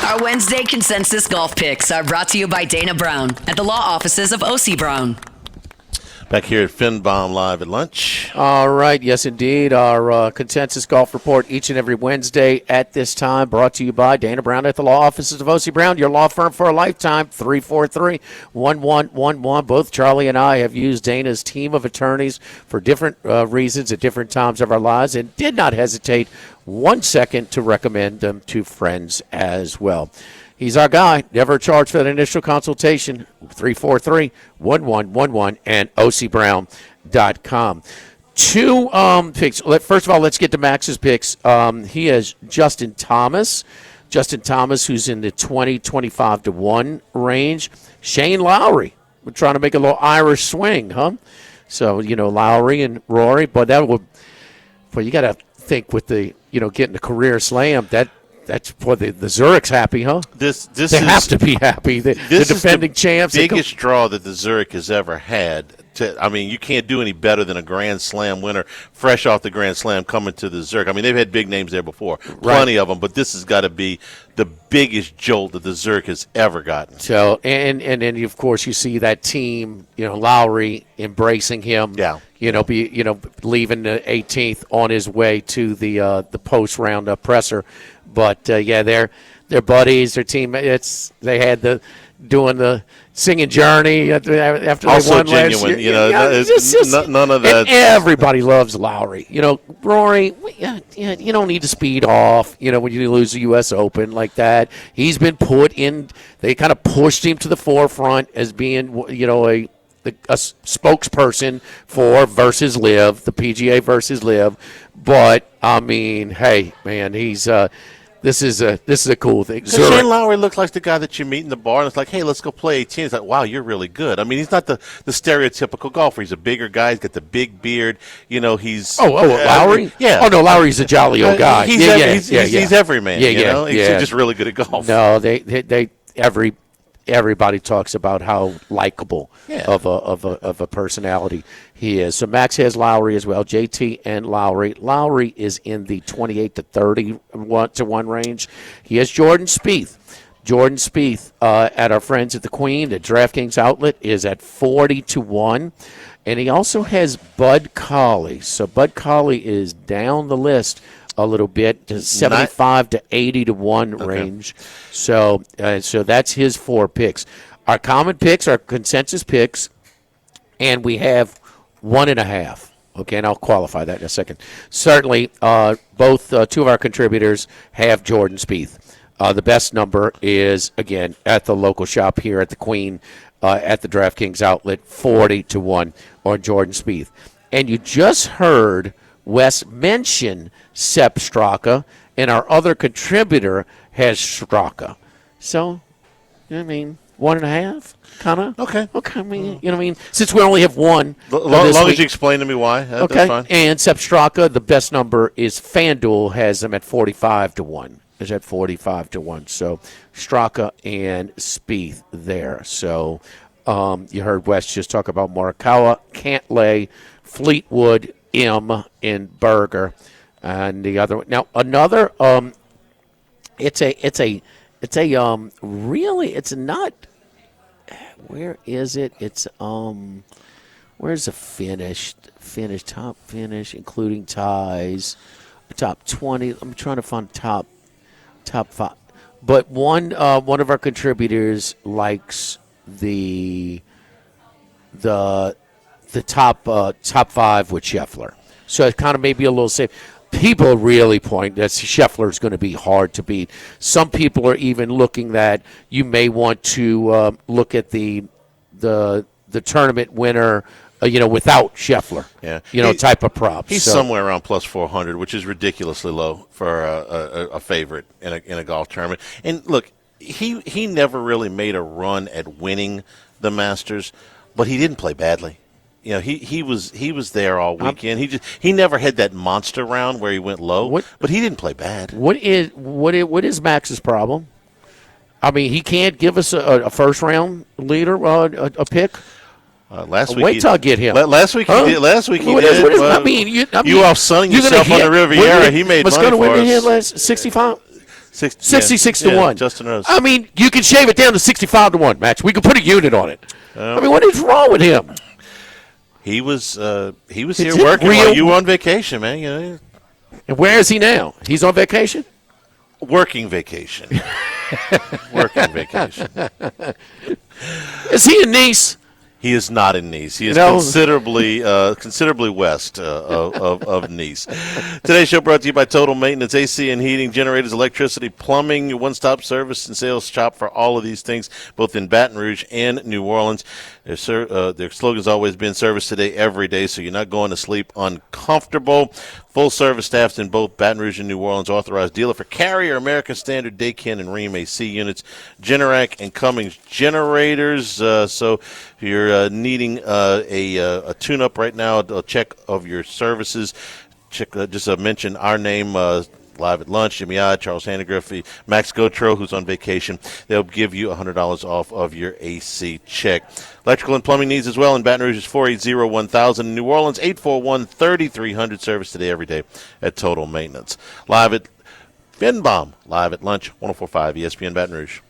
Our Wednesday consensus golf picks are brought to you by Dana Brown at the law offices of O.C. Brown. Back here at Finbom live at lunch. All right, yes indeed. Our consensus golf report each and every Wednesday at this time, brought to you by Dana Brown at the law offices of O.C. Brown, your law firm for a lifetime, 343-1111. Both Charlie and I have used Dana's team of attorneys for different reasons at different times of our lives and did not hesitate 1 second to recommend them to friends as well. He's our guy. Never charge for that initial consultation. 343-1111 and ocbrown.com. Two picks. First of all, let's get to Max's picks. He has Justin Thomas. Justin Thomas, who's in the 20-25 to 1 range. Shane Lowry. We're trying to make a little Irish swing, huh? So, Lowry and Rory. But that would, well, you got to think with the, getting the career slam, that's for the Zurich's happy, huh? They have to be happy. The defending champs. Biggest draw that the Zurich has ever had. You can't do any better than a Grand Slam winner, fresh off the Grand Slam, coming to the Zurich. They've had big names there before, plenty of them, but this has got to be the biggest jolt that the Zurich has ever gotten. So, and then of course you see that team, Lowry embracing him. Yeah. Leaving the 18th on his way to the post round presser. But they're buddies, their teammates. They had doing the singing Journey after they also won genuine, last year. None of that. Everybody loves Lowry. Rory, you don't need to speed off, when you lose the U.S. Open like that. He's been put in, they kind of pushed him to the forefront as being, a spokesperson for versus Live, the PGA versus Live. But, hey, man, he's this is a cool thing. Shane Lowry looks like the guy that you meet in the bar, and it's like, hey, let's go play 18. It's like, wow, you're really good. He's not the stereotypical golfer. He's a bigger guy. He's got the big beard. He's Lowry? Yeah. Oh, no, Lowry's a jolly old guy. He's every man. He's just really good at golf. No, everybody talks about how likable of a personality he is. So Max has Lowry as well, JT and Lowry. Lowry is in the 28 to 31 to 1 range. He has Jordan Spieth. Jordan Spieth at our friends at the Queen, the DraftKings outlet, is at 40 to 1. And he also has Bud Colley. So Bud Colley is down the list a little bit to 75 to 80 to 1 range. So that's his 4 picks. Our common picks, our consensus picks, and we have 1.5. Okay, and I'll qualify that in a second. Certainly, both 2 of our contributors have Jordan Spieth. The best number is, again, at the local shop here at the Queen, at the DraftKings outlet, 40 to 1 on Jordan Spieth. And you just heard Wes mention Sepp Straka, and our other contributor has Straka. So, I mean, 1.5, kind of. Okay. I mean, you know what I mean? Since we only have one. As long as you explain to me why. Okay. That's fine. And Sepp Straka, the best number is FanDuel has him at 45 to 1. Is at 45 to 1. So Straka and Spieth there. So you heard Wes just talk about Morikawa, Cantlay, Fleetwood, M, and Berger, and the other one. Now another. It's not. Where is it? It's where's the top finish, including ties, top 20. I'm trying to find top 5. But one of our contributors likes the top 5 with Scheffler. So it kind of maybe a little safe. People really point that Scheffler is going to be hard to beat. Some people are even looking that you may want to look at the tournament winner, without Scheffler. Yeah, type of props. He's somewhere around plus 400, which is ridiculously low for a favorite in a golf tournament. And look, he never really made a run at winning the Masters, but he didn't play badly. He was there all weekend. He never had that monster round where he went low, but he didn't play bad. What is Max's problem? I mean, he can't give us a first round leader, a pick. Last week, wait till I get him. Last week he did. Last week he did. You off sunning yourself on the Riviera. He made money for us. Hit last 65. 66 to 1. Justin Rose. I mean, you can shave it down to 65 to 1, Max. We can put a unit on it. I mean, what is wrong with him? He was here working while you were on vacation, man. And where is he now? He's on vacation? Working vacation. Working vacation. Is he in Nice? He is not in Nice. He is considerably west of Nice. Today's show brought to you by Total Maintenance, AC and heating, generators, electricity, plumbing, your one-stop service and sales shop for all of these things, both in Baton Rouge and New Orleans. Their slogan's always been service today, every day, so you're not going to sleep uncomfortable. Full service staffs in both Baton Rouge and New Orleans. Authorized dealer for Carrier, American Standard, Daykin, and Rheem AC units. Generac and Cummings generators. So if you're needing a tune-up right now, a check of your services, check. Just mention our name. Live at Lunch, Jimmy I, Charles Handegriff, Max Gotro, who's on vacation. They'll give you $100 off of your AC check. Electrical and plumbing needs as well in Baton Rouge is 480-1000. In New Orleans, 841-3300. Service today, every day at Total Maintenance. Live at Finbaum, live at Lunch, 104.5 ESPN Baton Rouge.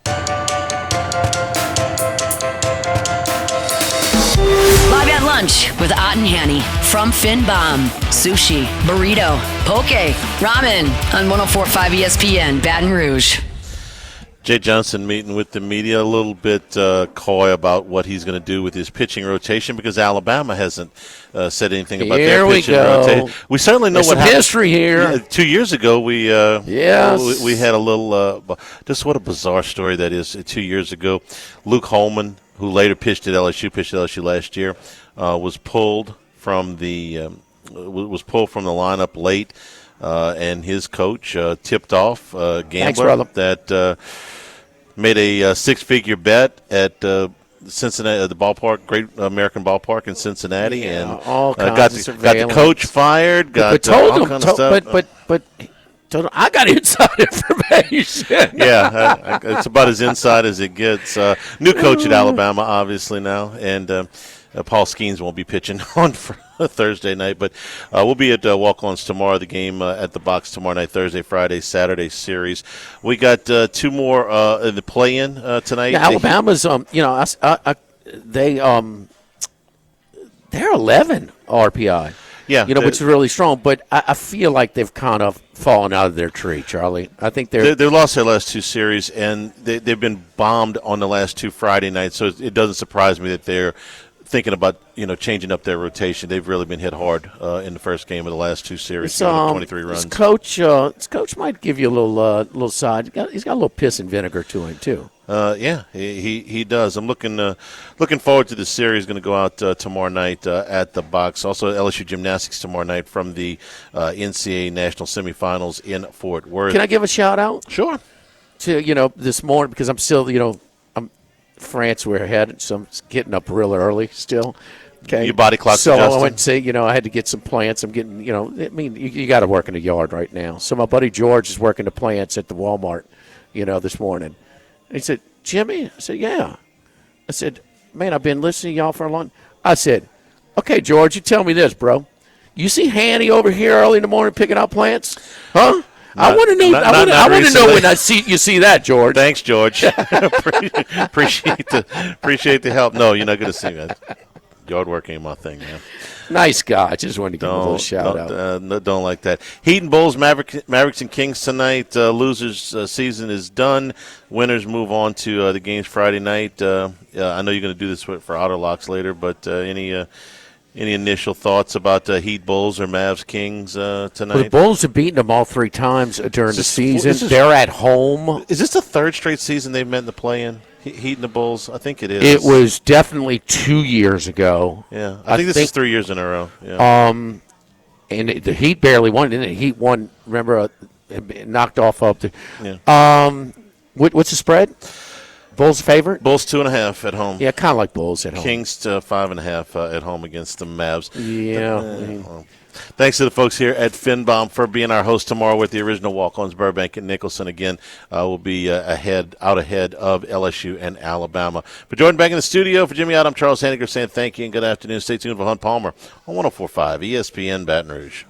Live at Lunch with Ott and Hanny from Finbaum. Sushi, burrito, poke, ramen on 104.5 ESPN Baton Rouge. Jay Johnson meeting with the media, a little bit coy about what he's going to do with his pitching rotation because Alabama hasn't said anything about their pitching rotation. We certainly know what happened. History here. 2 years ago, we had a little. Just what a bizarre story that is. 2 years ago, Luke Holman, who later pitched at LSU last year, was pulled from the lineup late, and his coach tipped off a gambler that made a six-figure bet at Cincinnati, the ballpark, Great American Ballpark in Cincinnati, and all kinds got of surveillance. Got the coach fired. Got all kind of stuff. But I got inside information. Yeah, it's about as inside as it gets. New coach at Alabama, obviously now, and Paul Skeens won't be pitching on for Thursday night, but we'll be at Walk-Ons tomorrow. The game at the Box tomorrow night, Thursday, Friday, Saturday series. We got two more in the play-in tonight. Yeah, Alabama's, they're 11 RPI. Yeah, which is really strong. But I feel like they've kind of fallen out of their tree, Charlie. I think they lost their last two series, and they've been bombed on the last two Friday nights. So it doesn't surprise me that they're thinking about changing up their rotation. They've really been hit hard in the first game of the last two series, 23 runs. His coach might give you a little side. He's got a little piss and vinegar to him too. Yeah, he does. I'm looking forward to this series. Going to go out tomorrow night at the Box. Also, LSU gymnastics tomorrow night from the NCAA national semifinals in Fort Worth. Can I give a shout out? Sure. To this morning, because I'm still France we're ahead, so I'm getting up real early still. Okay, your body clock's so adjusting. I went and say, I had to get some plants. I'm getting, you got to work in the yard right now. So my buddy George is working the plants at the Walmart, this morning. And he said, Jimmy? I said, yeah. I said, man, I've been listening to y'all for a long. I said, okay, George, you tell me this, bro. You see Hanny over here early in the morning picking out plants, huh? I want to know. I want to know when you see that, George. Thanks, George. appreciate the help. No, you're not going to see that. Yard work ain't my thing, man. Nice guy. I just wanted to give him a little shout out. Don't like that. Heat and Bulls, Mavericks and Kings tonight. Losers' season is done. Winners move on to the games Friday night. I know you're going to do this for Auto Locks later, but any initial thoughts about Heat Bulls or Mavs Kings tonight? Well, the Bulls have beaten them all three times during the season. They're at home. Is this the third straight season they've met in the play-in? Heat and the Bulls? I think it is. It was definitely 2 years ago. Yeah, I think this is 3 years in a row. Yeah. And the Heat barely won, didn't it? Heat won, remember, knocked off up to. Yeah. What's the spread? Bulls favorite? Bulls 2.5 at home. Yeah, kind of like Bulls at home. Kings to 5.5 at home against the Mavs. Yeah. Thanks to the folks here at Finbaum for being our host tomorrow with the original Walk-Ons, Burbank and Nicholson. Again, we'll be out ahead of LSU and Alabama. For Jordan back in the studio, for Jimmy out, I'm Charles Hanniger saying thank you and good afternoon. Stay tuned for Hunt Palmer on 104.5 ESPN Baton Rouge.